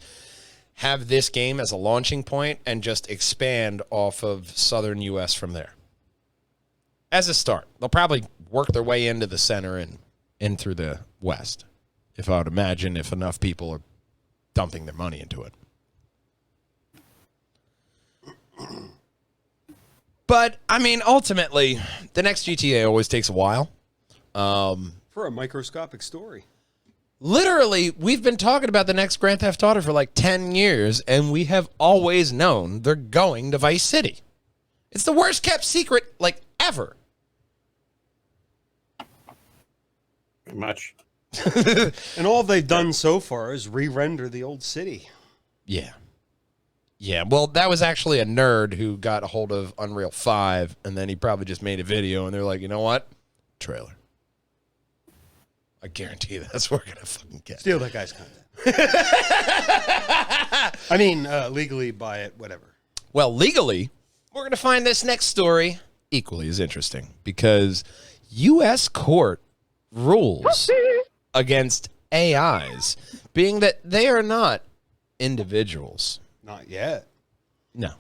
have this game as a launching point and just expand off of southern U.S. from there. As a start, they'll probably work their way into the center and in through the west, if I would imagine, if enough people are dumping their money into it. But, I mean, ultimately, the next GTA always takes a while. For a microscopic story. Literally, we've been talking about the next Grand Theft Auto for like 10 years, and we have always known they're going to Vice City. It's the worst kept secret, like, ever. Pretty much. And all they've done so far is re-render the old city. Yeah. Yeah, well, that was actually a nerd who got a hold of Unreal 5, and then he probably just made a video, and they're like, you know what? trailer. I guarantee that's what we're gonna fucking get. Steal that guy's content. I mean, legally buy it, whatever. Well, legally, we're gonna find this next story equally as interesting because U.S. court rules against AIs, being that they are not individuals. Not yet. No.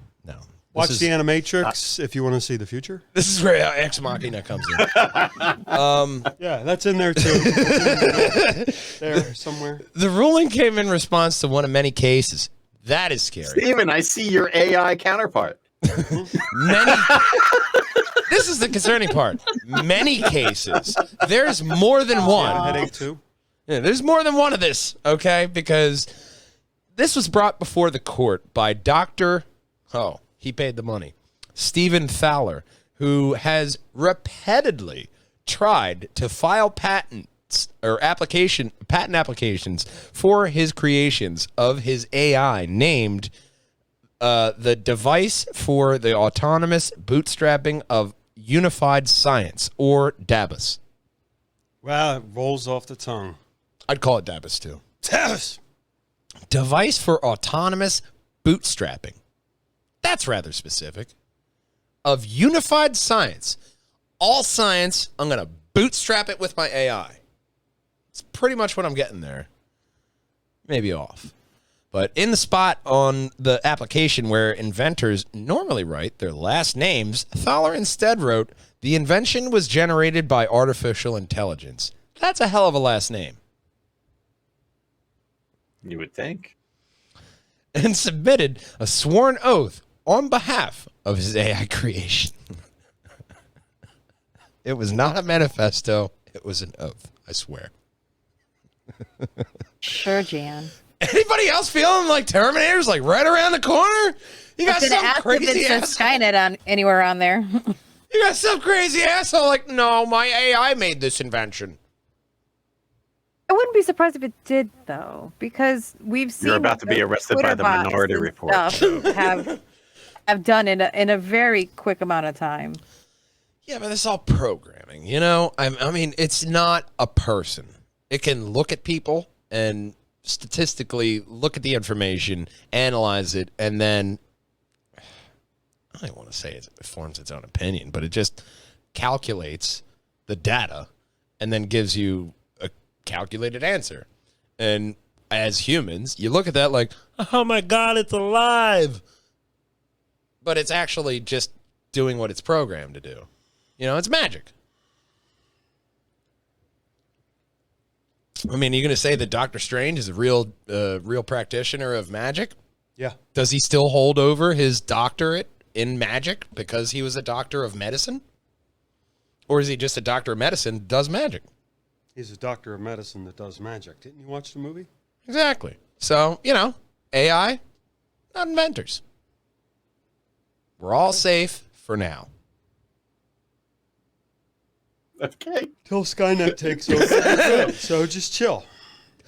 Watch This the is, Animatrix if you want to see the future. this is where Ex Machina comes in. Yeah, that's in there too. It's in there somewhere. The ruling came in response to one of many cases. That is scary. Steven, I see your AI counterpart. Many. This is the concerning part. Many cases. There's more than one. Headache too. Yeah, there's more than one of this, okay? Because this was brought before the court by Dr. Oh, he paid the money. Stephen Thaler, who has repeatedly tried to file patents or patent applications for his creations of his AI named the Device for the Autonomous Bootstrapping of Unified Science, or DABUS. Wow, it rolls off the tongue. I'd call it DABUS too. Yes. Device for Autonomous Bootstrapping. That's rather specific. Of unified science. All science, I'm going to bootstrap it with my AI. It's pretty much what I'm getting there. Maybe off. But in the spot on the application where inventors normally write their last names, Thaler instead wrote, "The invention was generated by artificial intelligence." That's a hell of a last name. You would think. And submitted a sworn oath on behalf of his AI creation. It was not a manifesto. It was an oath, I swear. Sure, Jan. Anybody else feeling like Terminator's like right around the corner? You got some Ask if crazy it says asshole. Skynet on anywhere on there. You got some crazy asshole like, no, my AI made this invention. I wouldn't be surprised if it did, though, because we've seen You're about to be the arrested by Twitter the bots Minority and Report. stuff have done in a very quick amount of time. Yeah, but it's all programming, you know? I mean, it's not a person. It can look at people and statistically look at the information, analyze it, and then, I don't want to say it forms its own opinion, but it just calculates the data and then gives you a calculated answer. And as humans, you look at that like, oh my God, it's alive. But it's actually just doing what it's programmed to do. You know, it's magic. I mean, you're going to say that Doctor Strange is a real practitioner of magic? Yeah. Does he still hold over his doctorate in magic because he was a doctor of medicine? Or is he just a doctor of medicine that does magic? He's a doctor of medicine that does magic. Didn't you watch the movie? Exactly. So, you know, AI, not inventors. We're all safe for now. Okay. Till Skynet takes over. So just chill.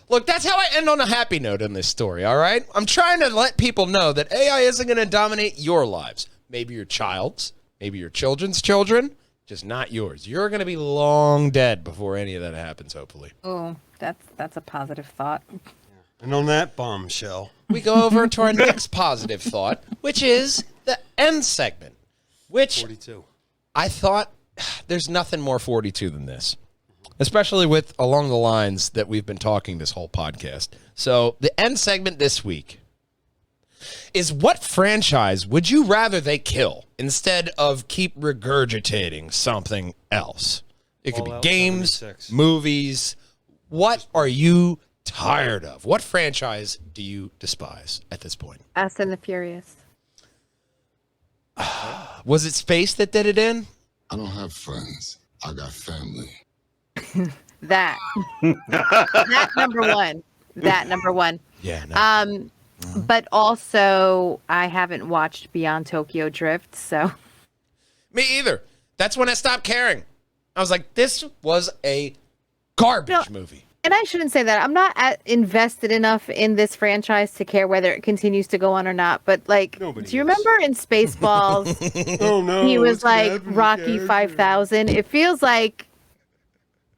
Look, that's how I end on a happy note in this story, all right? I'm trying to let people know that AI isn't going to dominate your lives. Maybe your child's, maybe your children's children, just not yours. You're going to be long dead before any of that happens, hopefully. Oh, that's a positive thought. And on that bombshell, We go over to our next positive thought, which is the end segment, which 42. I thought there's nothing more 42 than this, especially with along the lines that we've been talking this whole podcast. So the end segment this week is, what franchise would you rather they kill instead of keep regurgitating something else? It could be Fallout games, 76. movies. What are you tired of? What franchise do you despise at this point? Fast and the Furious. Was it Space that did it in? I don't have friends. I got family. That number one. That number one. Yeah. No. But also I haven't watched Beyond Tokyo Drift, so Me either. That's when I stopped caring. I was like, this was a garbage movie. and I shouldn't say that. I'm not invested enough in this franchise to care whether it continues to go on or not. But like, Nobody do you is. remember in Spaceballs? Oh no. He was what's gonna like happen to the Rocky character? 5000. It feels like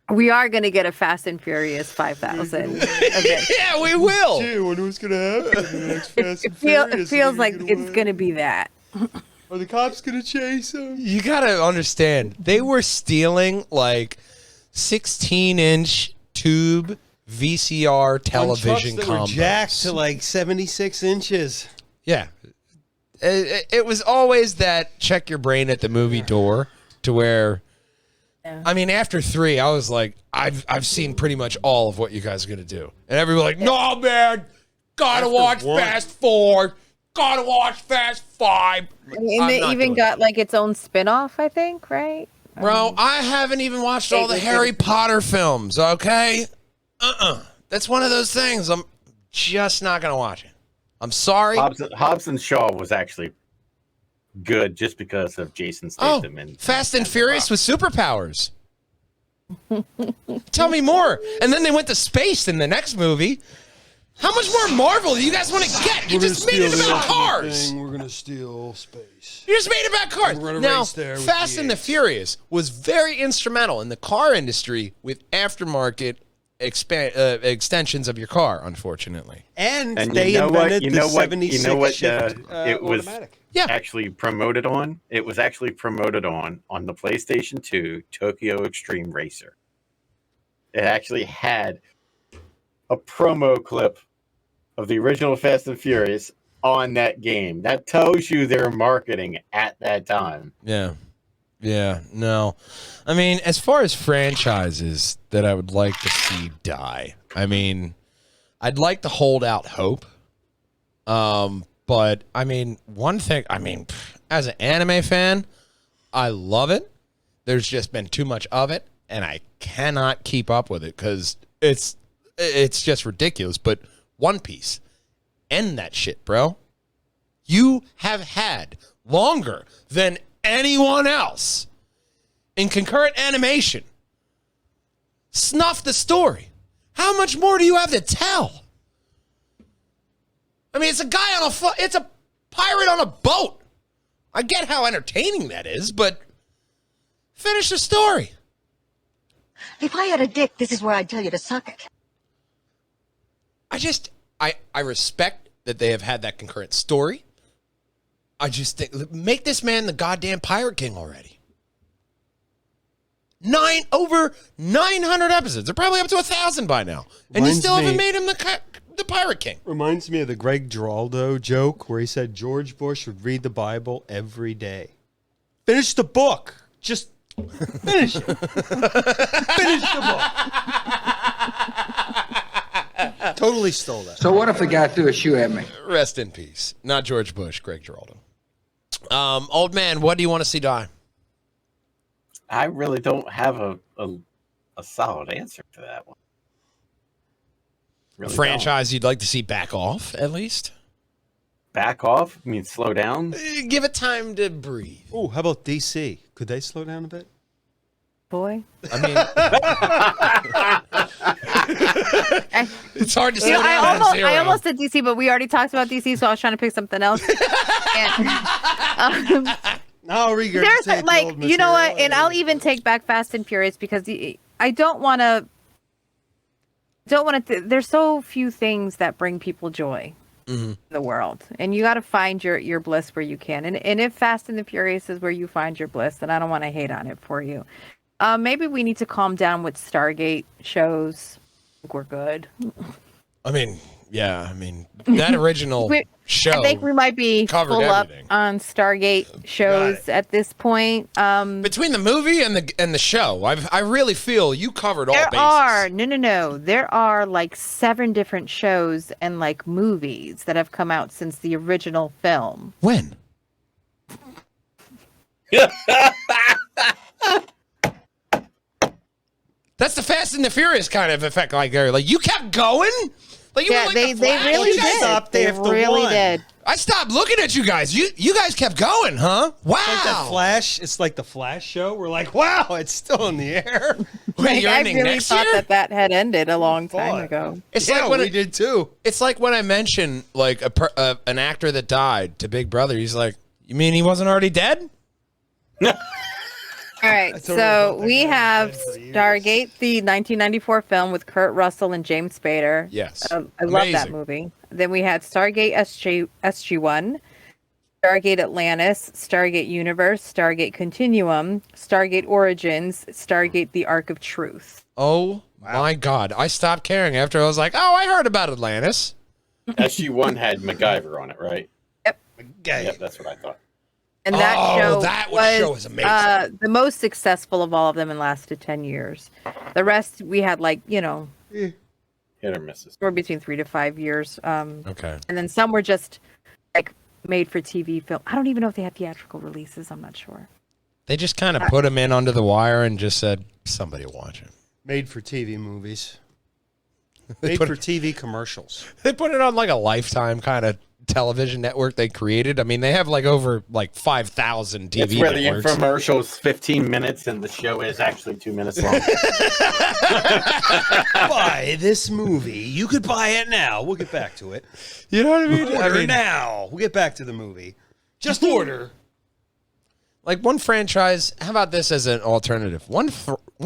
We are going to get a Fast and Furious 5000 event. Yeah, we will. Gee, I wonder what's gonna happen in the next Fast It and Furious. feels Are like they it's win? going to be that. Are the cops gonna chase him? You gotta understand, they were stealing like 16-inch tube VCR television that were combos. jacked to like 76 inches. Yeah. It was always that check your brain at the movie door to where, I mean, after 3, I was like, I've seen pretty much all of what you guys are going to do. And everybody like, no, man, gotta After watch 1. Fast 4, gotta watch Fast 5. And I'm they not even doing got like its own spin-off, I think, right? Bro, I haven't even watched all the Harry Potter films, okay? That's one of those things. I'm just not going to watch it. I'm sorry. Hobbs and Shaw was actually good just because of Jason Statham and Fast and Furious with superpowers. Tell me more. And then they went to space in the next movie. How much more Marvel do you guys want to get? You just made it about cars. We're gonna steal space. You just made it about cars. We're gonna Now, race there with Fast the and the apes. Furious was very instrumental in the car industry with aftermarket extensions of your car, unfortunately. And, And they you know what? invented You the know what? 76 You know what? shift It was automatic. Yeah. actually promoted on. It was actually promoted on the PlayStation 2 Tokyo Extreme Racer. It actually had a promo clip of the original Fast and Furious on that game. That tells you their marketing at that time. Yeah. Yeah, no. I mean, as far as franchises that I would like to see die, I mean, I'd like to hold out hope. But I mean, one thing, as an anime fan, I love it. There's just been too much of it, and I cannot keep up with it because it's just ridiculous. But One Piece, end that shit, bro. You have had longer than anyone else in concurrent animation. Snuff the story. How much more do you have to tell? I mean, it's a guy on it's a pirate on a boat. I get how entertaining that is, but finish the story. If I had a dick, this is where I'd tell you to suck it. I respect that they have had that concurrent story. I just think, make this man the goddamn Pirate King already. Over 900 episodes. They're probably up to 1,000 by now. And you Reminds still haven't me- made him the Pirate King. Reminds me of the Greg Giraldo joke where he said George Bush would read the Bible every day. Finish the book. Just finish it. Finish the book. Totally stole that. So what if the guy threw a shoe at me? Rest in peace. Not George Bush, Greg Giraldo. Old man, what do you want to see die? I really don't have a solid answer to that one. Really Franchise you'd like to see back off, at least? don't. Back off? I mean, slow down? Give it time to breathe. Oh, how about DC? Could they slow down a bit? Boy. I mean, it's hard to slow You know, down at zero. I almost did DC, but we already talked about DC, so I was trying to pick something else. And, No, there's like, you know what? And I'll even take back Fast and Furious because I don't want to. There's so few things that bring people joy in the world, and you got to find your bliss where you can. And if Fast and the Furious is where you find your bliss, then I don't want to hate on it for you. Maybe we need to calm down with Stargate shows. I think we're good. I mean, yeah. I mean, that original show. I think we might be covered full everything. up on Stargate shows at this point. Between the movie and the show, I really feel you covered all bases. There are like 7 different shows and like movies that have come out since the original film. When? That's the Fast and the Furious kind of effect, like there. Like you kept going. Like you were like they the Flash. really You guys did. stopped They after really one. did. I stopped looking at you guys. You guys kept going, huh? Wow. Like that Flash. It's like the Flash show. We're like, wow, it's still in the air. Wait, Like, you're I ending really next thought year? that had ended a long time Thought. ago. It's Yeah, like when we did too. It's like when I mention like an actor that died to Big Brother. He's like, "You mean he wasn't already dead?" All right, I totally so thought that we guy have was dead for years. Stargate, the 1994 film with Kurt Russell and James Spader. Yes. I love that Amazing. movie. Then we had Stargate SG-1, Stargate Atlantis, Stargate Universe, Stargate Continuum, Stargate Origins, Stargate The Ark of Truth. Oh my God! I stopped caring after I was like, "Oh, I heard about Atlantis." SG-1 had MacGyver on it, right? Gay. Yeah, that's what I thought. And that Oh, show that was show was amazing. The most successful of all of them and lasted 10 years. The rest we had Hit or misses. were between 3 to 5 years. Okay. And then some were just like made for TV film. I don't even know if they had theatrical releases. I'm not sure. They just kind of put them in under the wire and just said, "Somebody will watch it." Made for TV movies. They Made put, for TV commercials. they put it on like a Lifetime kind of television network they created. I mean, they have like over like 5,000 TV It's where the networks. infomercial is 15 minutes and the show is actually 2 minutes long. Buy this movie. You could buy it now. We'll get back to it. You know what I mean? Order now. We'll get back to the movie. Just order. Like one franchise. How about this as an alternative? One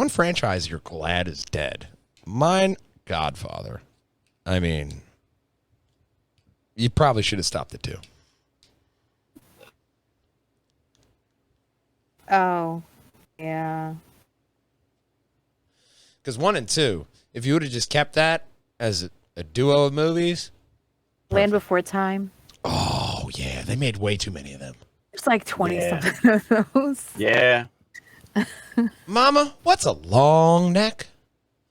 franchise you're glad is dead. Mine, Godfather. I mean, you probably should have stopped it too. Oh, yeah. Because 1 and 2, if you would have just kept that as a duo of movies. Land Before Time. Oh yeah, they made way too many of them. There's like 20 Yeah. something of those. Yeah. Mama, what's a long neck?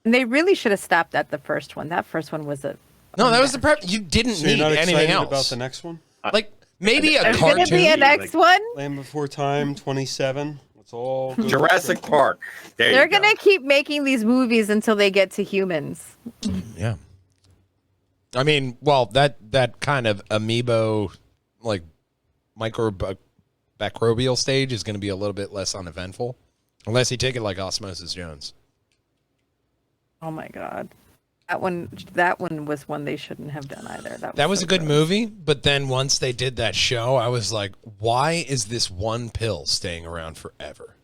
And they really should have stopped at the first one. That first one was a. No, that was the prep. You didn't So you're need not anything excited else. about the next one? Like maybe a There's going to be a cartoon. next one. Land Before Time 27. Let's all go. Jurassic Park. There They're you go. going to keep making these movies until they get to humans. Yeah. I mean, well, that kind of amoebo, like microbial stage is going to be a little bit less uneventful, unless you take it like Osmosis Jones. Oh my god. That one was one they shouldn't have done either. That was so a good gross. movie, but then once they did that show, I was like, why is this one pill staying around forever?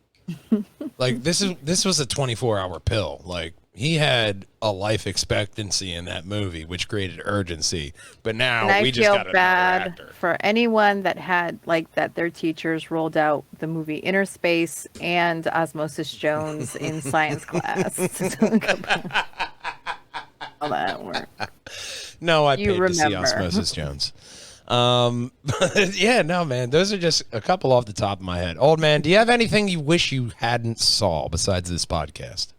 Like this was a 24-hour pill. Like he had a life expectancy in that movie, which created urgency. But now And I we just feel got another bad actor. for anyone that had like that their teachers rolled out the movie Inner Space and Osmosis Jones in science class. How that worked. No, I You paid to see remember. Osmosis Jones. Yeah, no, man. Those are just a couple off the top of my head. Old man, do you have anything you wish you hadn't saw besides this podcast?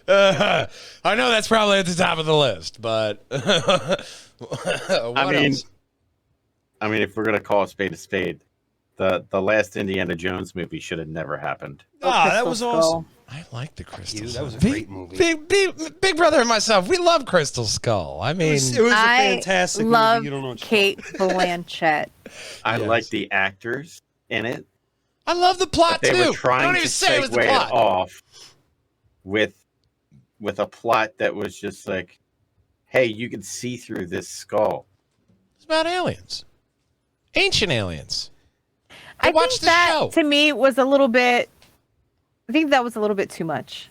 I know that's probably at the top of the list, but what else? I mean, if we're gonna call a spade, the last Indiana Jones movie should have never happened. Ah, that Crystal was Skull. awesome. I like the Crystal You, Skull. that was a great movie. Big Brother and myself, we love Crystal Skull. I mean, It was a I fantastic love movie. You don't know what you're Kate Blanchett. I Yes. like the actors in it. I love the plot They too. were Don't trying even to say it was the segue plot. it off with a plot that was just like, hey, you can see through this skull. It's about aliens, ancient aliens. I watch think the that show. to me was a little bit. I think that was a little bit too much.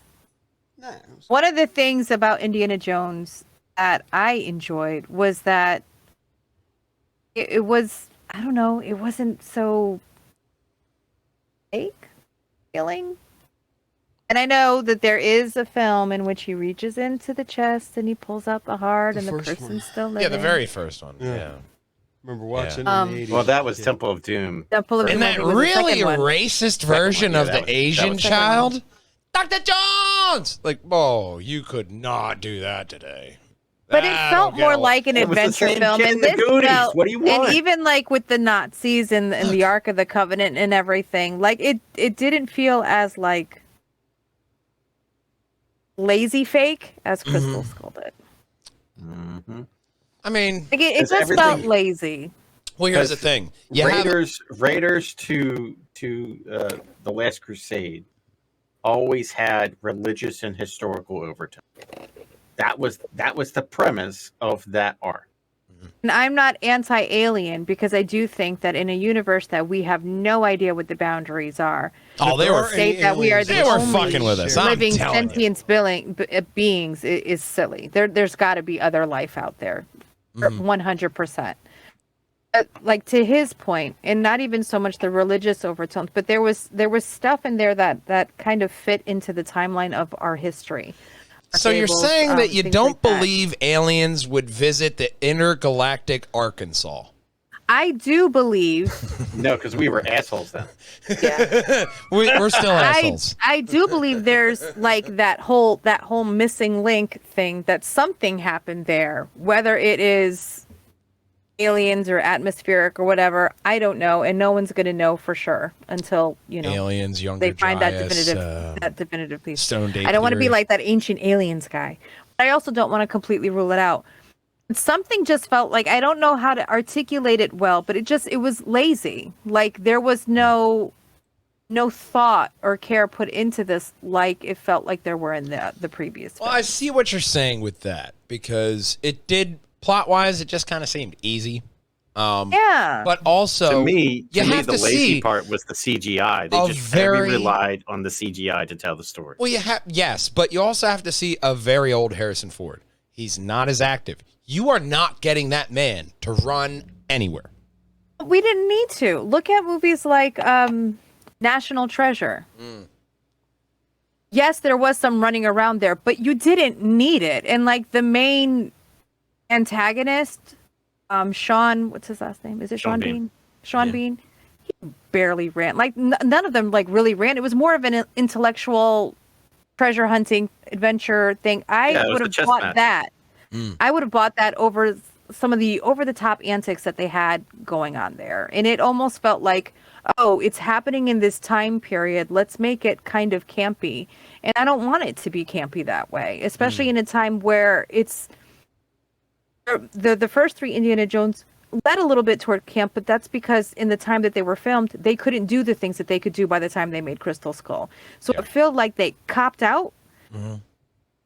Nah, it was- One of the things about Indiana Jones that I enjoyed was that it was, I don't know, it wasn't so fake feeling. And I know that there is a film in which he reaches into the chest and he pulls out the heart The and the first person's one. still living. Yeah, the very first one. Yeah. Yeah. remember watching Yeah. in the 80s. Well, that was Yeah. Temple of Doom. Temple of And Doom that was the really second one. racist Second version one, of yeah, the that was- Asian that was- child, Dr. Jones. Like, oh, you could not do that today. But it I felt don't get more a- like an It was the adventure same film, kid in and the this Goonies. felt, What do you want? and even like with the Nazis and the Ark of the Covenant and everything, like it didn't feel as like lazy fake as Crystal Skull did. Mm-hmm. I mean, Like it It's just felt everything- lazy. well, here's the Because thing. You have, Raiders to the Last Crusade always had religious and historical overtone. That was the premise of that arc. And I'm not anti-alien because I do think that in a universe that we have no idea what the boundaries are, Oh, they were state that we are the they were only fucking with us. I'm living telling you. sentient beings is silly. There's got to be other life out there, 100%. Like to his point, and not even so much the religious overtones, but there was stuff in there that kind of fit into the timeline of our history. So you're Fables, saying that you things don't like that. believe aliens would visit the intergalactic Arkansas? I do believe. No, because we were assholes then. Yeah. We're still assholes. I do believe there's like that whole missing link thing, that something happened there, whether it is aliens or atmospheric or whatever, I don't know, and no one's going to know for sure until Aliens, younger they find Dryas, that definitive piece. Stone Date I don't want to be theory. like that ancient aliens guy, but I also don't want to completely rule it out. Something just felt like, I don't know how to articulate it well, but it was lazy. Like there was no thought or care put into this, like it felt like there were in the previous Well, film. I see what you're saying with that, because it did, plot-wise, it just kind of seemed easy. Yeah. But also, To me, you have the to lazy see part was the CGI. They a just very- relied on the CGI to tell the story. Well, yes, but you also have to see a very old Harrison Ford. He's not as active. You are not getting that man to run anywhere. We didn't need to. Look at movies like National Treasure. Yes, there was some running around there, but you didn't need it. And like the main antagonist, Sean, what's his last name? Is it Sean Bean? Sean Bean. He barely ran. Like none of them like really ran. It was more of an intellectual treasure hunting adventure thing. I would have bought that. I would have bought that over some of the over-the-top antics that they had going on there. And it almost felt like, oh, it's happening in this time period. Let's make it kind of campy. And I don't want it to be campy that way, especially in a time where it's the first three Indiana Jones led a little bit toward camp, but that's because in the time that they were filmed, they couldn't do the things that they could do by the time they made Crystal Skull. So it felt like they copped out.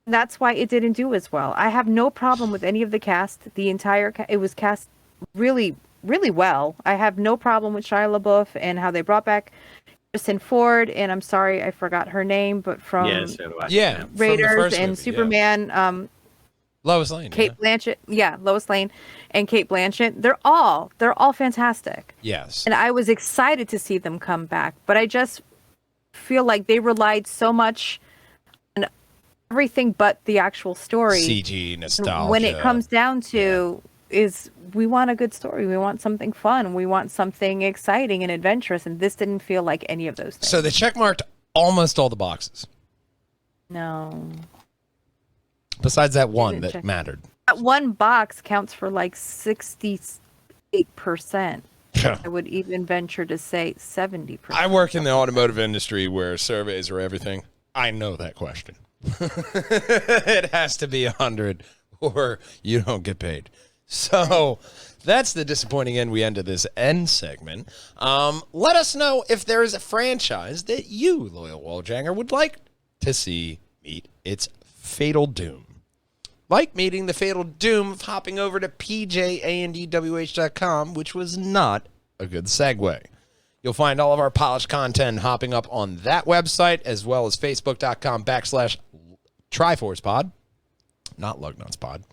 That's why it didn't do as well. I have no problem with any of the cast. The entire it was cast really, really well. I have no problem with Shia LaBeouf and how they brought back Kristen Ford, and I'm sorry I forgot her name, but from So do I. From the Raiders first and movie, Superman, Lois Lane. Kate Blanchett, Lois Lane and Kate Blanchett. They're all fantastic. Yes. And I was excited to see them come back, but I just feel like they relied so much on everything but the actual story. CG nostalgia. When it comes down to is we want a good story. We want something fun. We want something exciting and adventurous, and this didn't feel like any of those things. So they checkmarked almost all the boxes, No. besides that one didn't that check. mattered. That one box counts for like 68%. I would even venture to say 70%. I work in the automotive industry where surveys are everything. I know that question. It has to be 100 or you don't get paid. So that's the disappointing end we end to this end segment. Let us know if there is a franchise that you, Loyal Walljanger, would like to see meet its fatal doom. Like meeting the fatal doom of hopping over to pjandwh.com, which was not a good segue. You'll find all of our polished content hopping up on that website, as well as facebook.com/TriforcePod. Not Lugnuts Pod.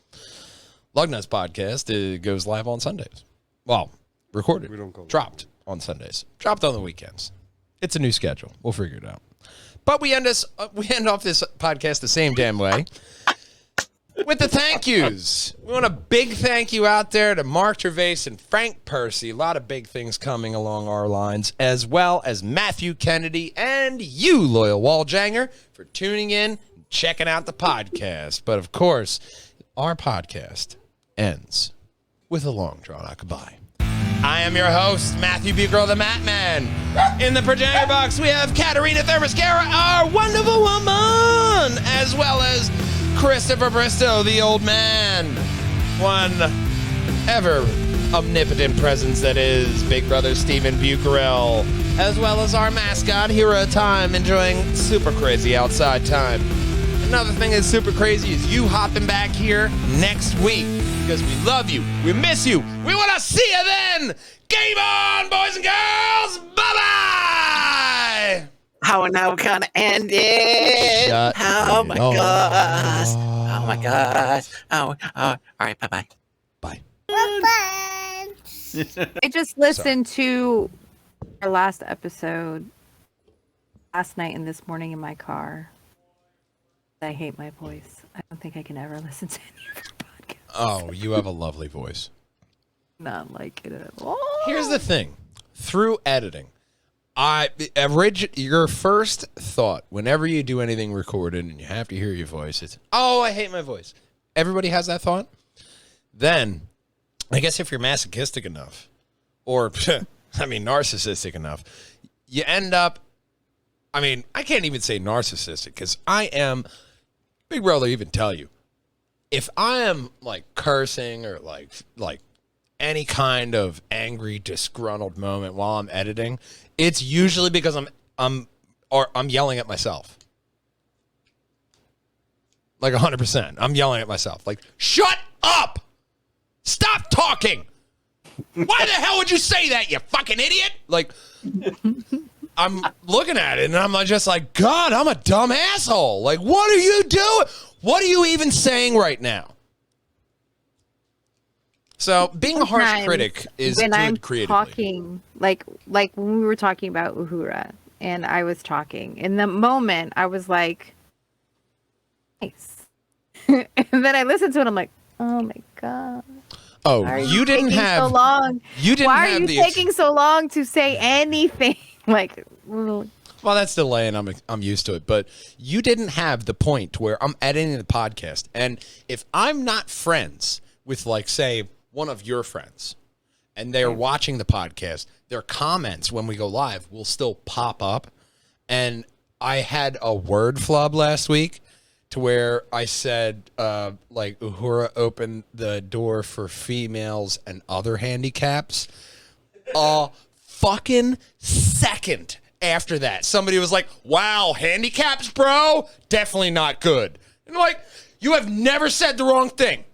Lugnuts Podcast goes live on Sundays. Well, recorded. We don't go live. Dropped on Sundays. Dropped on the weekends. It's a new schedule. We'll figure it out. But we end off this podcast the same damn way with the thank yous. We want a big thank you out there to Mark Gervais and Frank Percy. A lot of big things coming along our lines, as well as Matthew Kennedy and you, Loyal Walljanger, for tuning in and checking out the podcast. But of course, our podcast ends with a long drawn out goodbye. I am your host, Matthew Bucarell, the Matman. In the projector box, we have Katerina Thermoscara, our wonderful woman, as well as Christopher Bristow, the old man. One ever omnipotent presence that is Big Brother Stephen Bucarell, as well as our mascot, Hero of Time, enjoying super crazy outside time. Another thing that's super crazy is you hopping back here next week because we love you. We miss you. We want to see you then. Game on, boys and girls. Bye-bye. How now we're gonna end it? Shut Oh it my off. gosh! Oh my gosh! Oh, all right. Bye. Bye. We're friends. I just listened to our last episode last night and this morning in my car. I hate my voice. I don't think I can ever listen to any of your podcasts. Oh, you have a lovely voice. Not like it at all. Here's the thing. Through editing, your first thought whenever you do anything recorded and you have to hear your voice, it's, oh, I hate my voice. Everybody has that thought. Then, I guess if you're masochistic enough, or, narcissistic enough, you end up, I can't even say narcissistic, because I am, Big Brother even tell you, if I am, cursing or, any kind of angry, disgruntled moment while I'm editing, it's usually because I'm yelling at myself. 100%. I'm yelling at myself. Shut up! Stop talking! Why the hell would you say that, you fucking idiot? I'm looking at it and I'm just God, I'm a dumb asshole. What are you doing? What are you even saying right now? So being a harsh Sometimes critic is when good I'm creatively. talking, like when we were talking about Uhura, and I was talking. In the moment, I was like, nice. And then I listened to it, I'm like, oh my God. Oh, Why are you didn't taking have so long. You didn't Why have are you the taking so long to say anything? Well, that's delay, and I'm used to it. But you didn't have the point where I'm editing the podcast, and if I'm not friends with, say, one of your friends, and they're watching the podcast, their comments when we go live will still pop up. And I had a word flub last week to where I said, Uhura opened the door for females and other handicaps. A fucking second after that, somebody was like, wow, handicaps, bro? Definitely not good. And you have never said the wrong thing.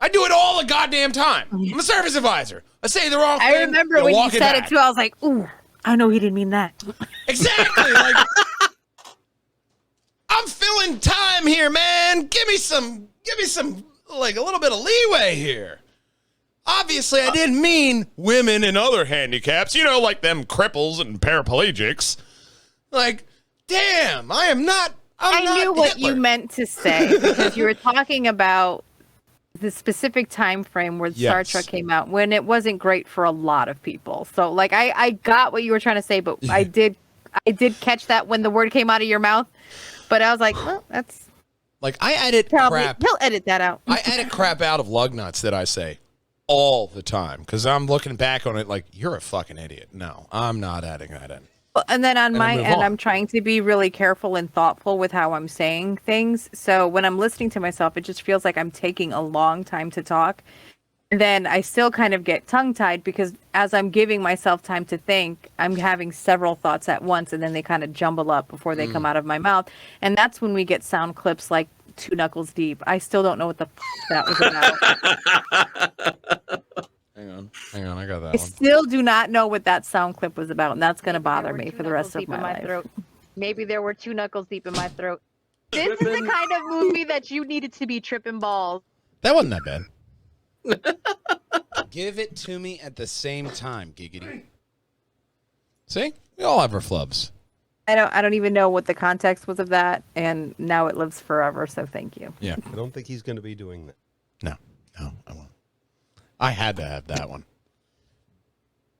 I do it all the goddamn time. I'm a service advisor. I say the wrong thing. I remember when you said it too, I was like, ooh, I know he didn't mean that. Exactly. I'm filling time here, man. Give me some, a little bit of leeway here. Obviously, I didn't mean women and other handicaps, like them cripples and paraplegics. Damn, I am not. I knew what Hitler. you meant to say because you were talking about the specific time frame where Star Yes. Trek came out when it wasn't great for a lot of people. So I got what you were trying to say, but I did catch that when the word came out of your mouth. But I was like, well, that's I edit probably crap. he'll edit that out. I edit crap out of lug nuts that I say all the time because I'm looking back on it you're a fucking idiot. No, I'm not adding that in. And then on my move end, on. I'm trying to be really careful and thoughtful with how I'm saying things. So when I'm listening to myself, it just feels like I'm taking a long time to talk. And then I still kind of get tongue-tied because as I'm giving myself time to think, I'm having several thoughts at once, and then they kind of jumble up before they come out of my mouth. And that's when we get sound clips like Two Knuckles Deep. I still don't know what the that was about. Hang on, I got that I one. still do not know what that sound clip was about, and that's going to bother me for the rest of my life. Throat. Maybe there were 2 knuckles deep in my throat. This is the kind of movie that you needed to be tripping balls. That wasn't that bad. Give it to me at the same time, giggity. See, we all have our flubs. I don't even know what the context was of that, and now it lives forever. So thank you. Yeah. I don't think he's going to be doing that. No, I won't. I had to have that one.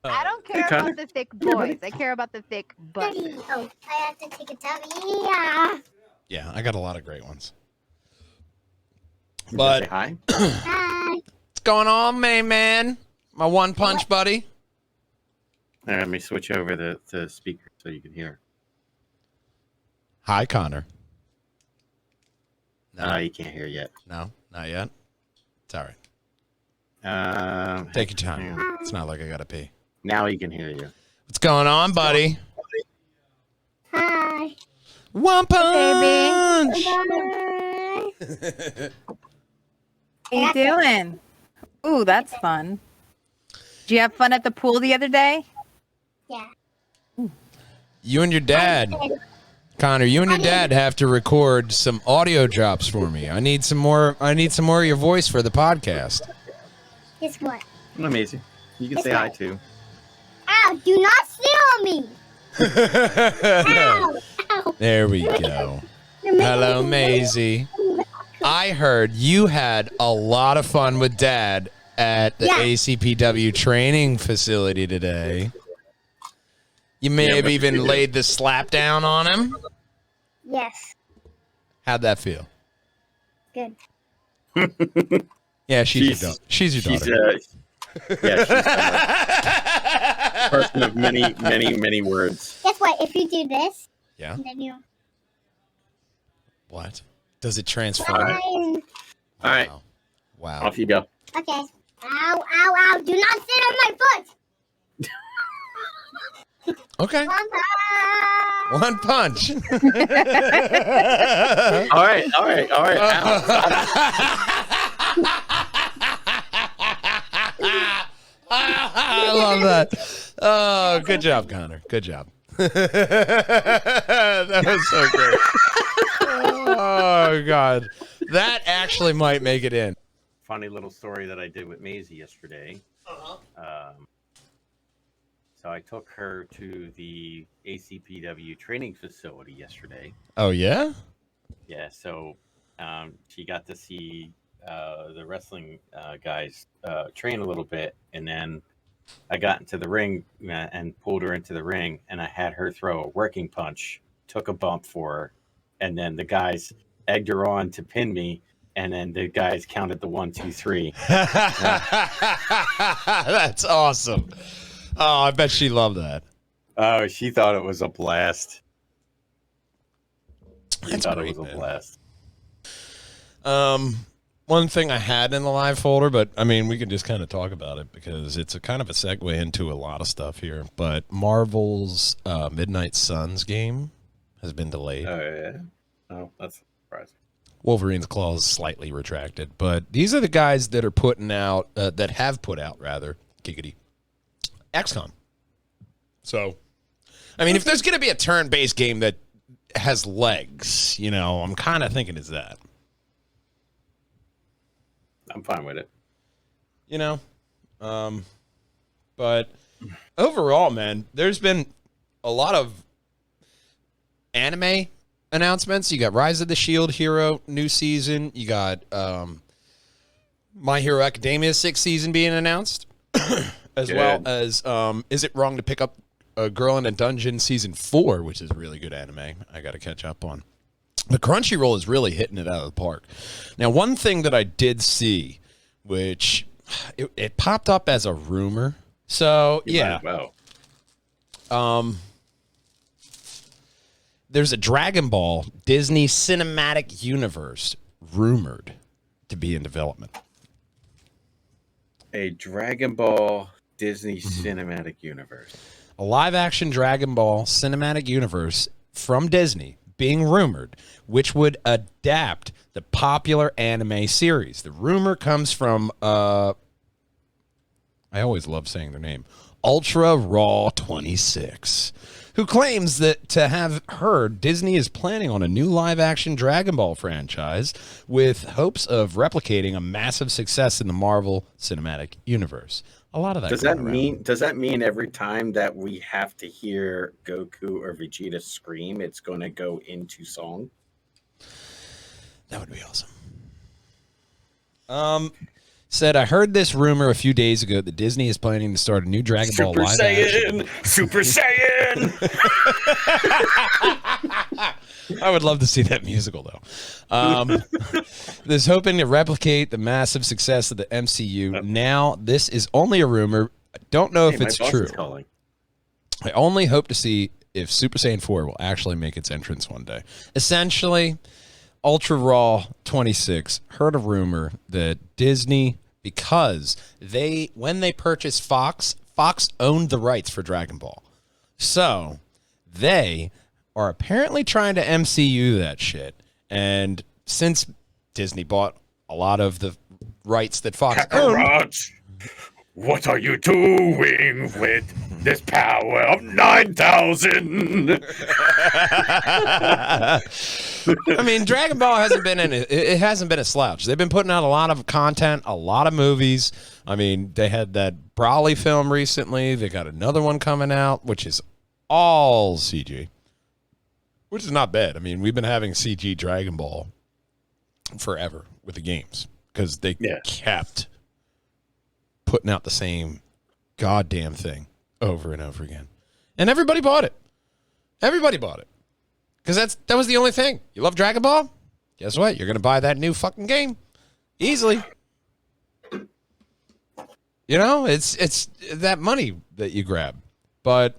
I don't care Connor. about the thick boys. I care about the thick butts. Oh, I have to take a dummy. Yeah. Yeah, I got a lot of great ones. Say But hi. Bye. what's going on, man? My one punch buddy. All right, let me switch over the speaker so you can hear. Hi, Connor. No, You can't hear yet. no, not yet. It's all right. Take your hang time. on. It's not like I gotta pee. Now he can hear you. What's going on, buddy? Hi. One punch. Bye. How you doing? Ooh, that's fun. Did you have fun at the pool the other day? Yeah. You and your dad, Connor. You and your dad have to record some audio drops for me. I need some more. I need some more of your voice for the podcast. Guess what? Amazing. You can say hi too. Ow, do not sit on me. Ow, ow. There we go. Hello, Maisie. I heard you had a lot of fun with Dad at the Yeah. ACPW training facility today. You may Yeah, have what even did you do? laid the slap down on him. Yes. How'd that feel? Good. Yeah, she's your She's- daughter. She's your She's daughter. yeah, she's a person of many, many, many words. Guess what? If you do this, Yeah. then you. What? Does it transform? Fine. All right, Wow. off you go. Okay. Ow, ow, ow. Do not sit on my foot. Okay. One time. One punch. All right. Ow. I love that. Oh, good job, Connor. Good job. That was so great. Oh, God. That actually might make it in. Funny little story that I did with Maisie yesterday. So I took her to the ACPW training facility yesterday. Oh, yeah? Yeah, so she got to see the wrestling guys train a little bit, and then I got into the ring and pulled her into the ring, and I had her throw a working punch, took a bump for her, and then the guys egged her on to pin me, and then the guys counted the 1, 2, 3. That's awesome. Oh, I bet she loved that. Oh, she thought it was a blast. She That's thought great, it was a man. blast. One thing I had in the live folder, but I mean, we can just kind of talk about it because it's a kind of a segue into a lot of stuff here. But Marvel's Midnight Suns game has been delayed. Oh, yeah. Oh, that's surprising. Wolverine's claws slightly retracted, but these are the guys that are putting out, that have put out rather, giggity, XCOM. So, I mean, if there's going to be a turn-based game that has legs, you know, I'm kind of thinking it's that. I'm fine with it. You know, but overall, man, there's been a lot of anime announcements. You got Rise of the Shield Hero new season. You got My Hero Academia 6th season being announced, as well Good. as Is It Wrong to Pick Up a Girl in a Dungeon season 4, which is a really good anime. I got to catch up on. But Crunchyroll is really hitting it out of the park. Now, one thing that I did see, which it popped up as a rumor. So, You might yeah. as well. There's a Dragon Ball Disney Cinematic Universe rumored to be in development. A Dragon Ball Disney Cinematic Universe. A live-action Dragon Ball Cinematic Universe from Disney being rumored, which would adapt the popular anime series. The rumor comes from, I always love saying their name, Ultra Raw 26, who claims that to have heard Disney is planning on a new live-action Dragon Ball franchise with hopes of replicating a massive success in the Marvel Cinematic Universe. A lot of that. Does that going around. mean? Does that mean every time that we have to hear Goku or Vegeta scream, it's going to go into song? That would be awesome. Said, I heard this rumor a few days ago that Disney is planning to start a new Dragon Ball Super live action. Saiyan! Super Saiyan! I would love to see that musical, though. This hoping to replicate the massive success of the MCU. Now, this is only a rumor. I don't know if Hey, my it's boss true. is calling. I only hope to see if Super Saiyan 4 will actually make its entrance one day. Essentially, Ultra Raw 26 heard a rumor that Disney, because when they purchased Fox owned the rights for Dragon Ball. So they are apparently trying to MCU that shit. And since Disney bought a lot of the rights that Fox owned. Kakarot, what are you doing with this power of 9,000? I mean, Dragon Ball hasn't been it hasn't been a slouch. They've been putting out a lot of content, a lot of movies. I mean, they had that Broly film recently. They got another one coming out, which is all CG, which is not bad. I mean, we've been having CG Dragon Ball forever with the games because they kept putting out the same goddamn thing over and over again. And everybody bought it. Everybody bought it. Because that was the only thing. You love Dragon Ball? Guess what? You're going to buy that new fucking game. Easily. You know, it's that money that you grab. But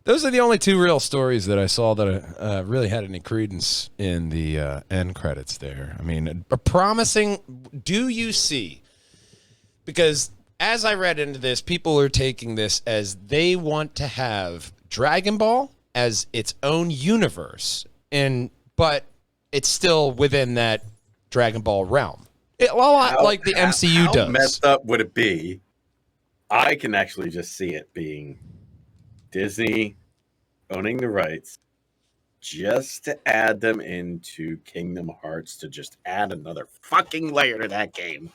those are the only two real stories that I saw that really had any credence in the end credits there. I mean, a promising, do you see? Because as I read into this, people are taking this as they want to have Dragon Ball as its own universe, but it's still within that Dragon Ball realm. A lot like the MCU does. How messed up would it be? I can actually just see it being Disney owning the rights just to add them into Kingdom Hearts to just add another fucking layer to that game.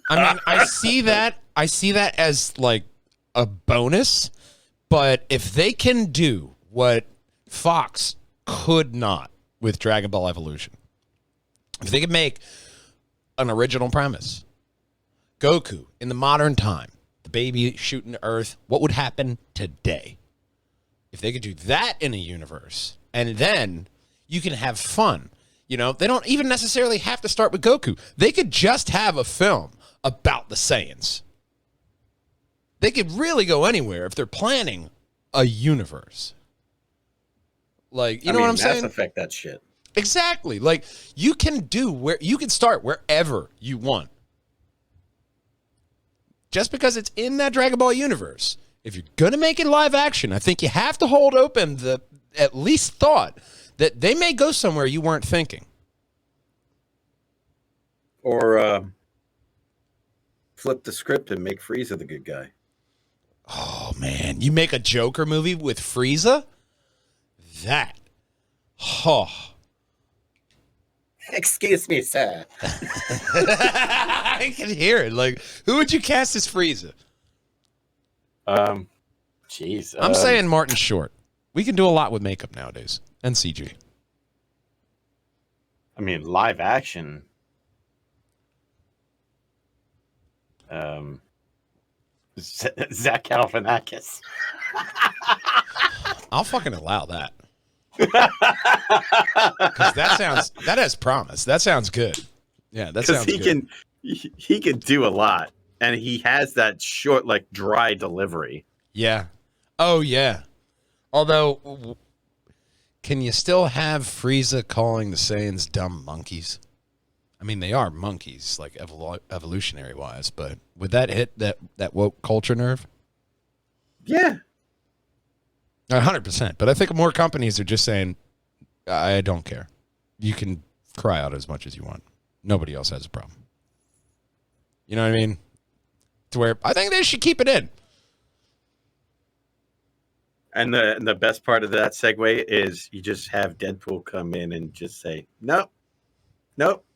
I mean, I see that as like a bonus, but if they can do what Fox could not with Dragon Ball Evolution, if they could make an original premise, Goku in the modern time, the baby shooting to Earth, what would happen today? If they could do that in a universe, and then you can have fun. You know, they don't even necessarily have to start with Goku. They could just have a film about the Saiyans. They could really go anywhere if they're planning a universe. Like, you know what I'm saying? Mass Effect that shit. Exactly. Like, you can start wherever you want. Just because it's in that Dragon Ball universe. If you're going to make it live action, I think you have to hold open the at least thought that they may go somewhere you weren't thinking. Or flip the script and make Frieza the good guy. Oh, man. You make a Joker movie with Frieza? That. Oh. Excuse me, sir. I can hear it. Like, who would you cast as Frieza? Jeez. I'm saying Martin Short. We can do a lot with makeup nowadays and CG. I mean, live action. Zach Galifianakis. I'll fucking allow that. Because that has promise. That sounds good. Yeah, that sounds good. He can do a lot, and he has that short, like dry delivery. Yeah. Oh yeah. Although, can you still have Frieza calling the Saiyans dumb monkeys? I mean, they are monkeys, like evolutionary wise, but would that hit that woke culture nerve? Yeah. 100%. But I think more companies are just saying, I don't care. You can cry out as much as you want. Nobody else has a problem. You know what I mean? To where I think they should keep it in. And the best part of that segue is you just have Deadpool come in and just say, nope,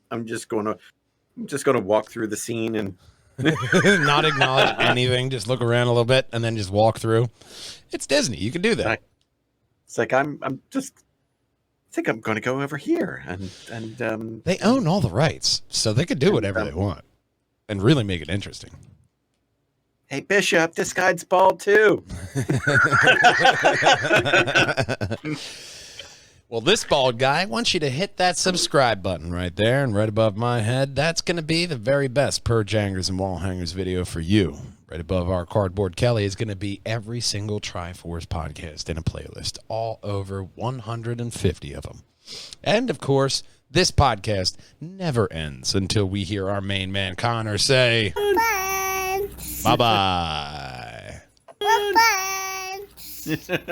I'm just going to walk through the scene and not acknowledge anything, just look around a little bit and then just walk through. It's Disney. You can do that. It's like I think I'm going to go over here and they own all the rights, so they could do whatever they want and really make it interesting. Hey Bishop, this guy's bald too. Well, this bald guy wants you to hit that subscribe button right there, and right above my head, that's going to be the very best Purge Hangers and Wall Hangers video for you. Right above our cardboard Kelly is going to be every single Triforce podcast in a playlist, all over 150 of them. And, of course, this podcast never ends until we hear our main man, Connor, say, Bye. bye-bye. Bye.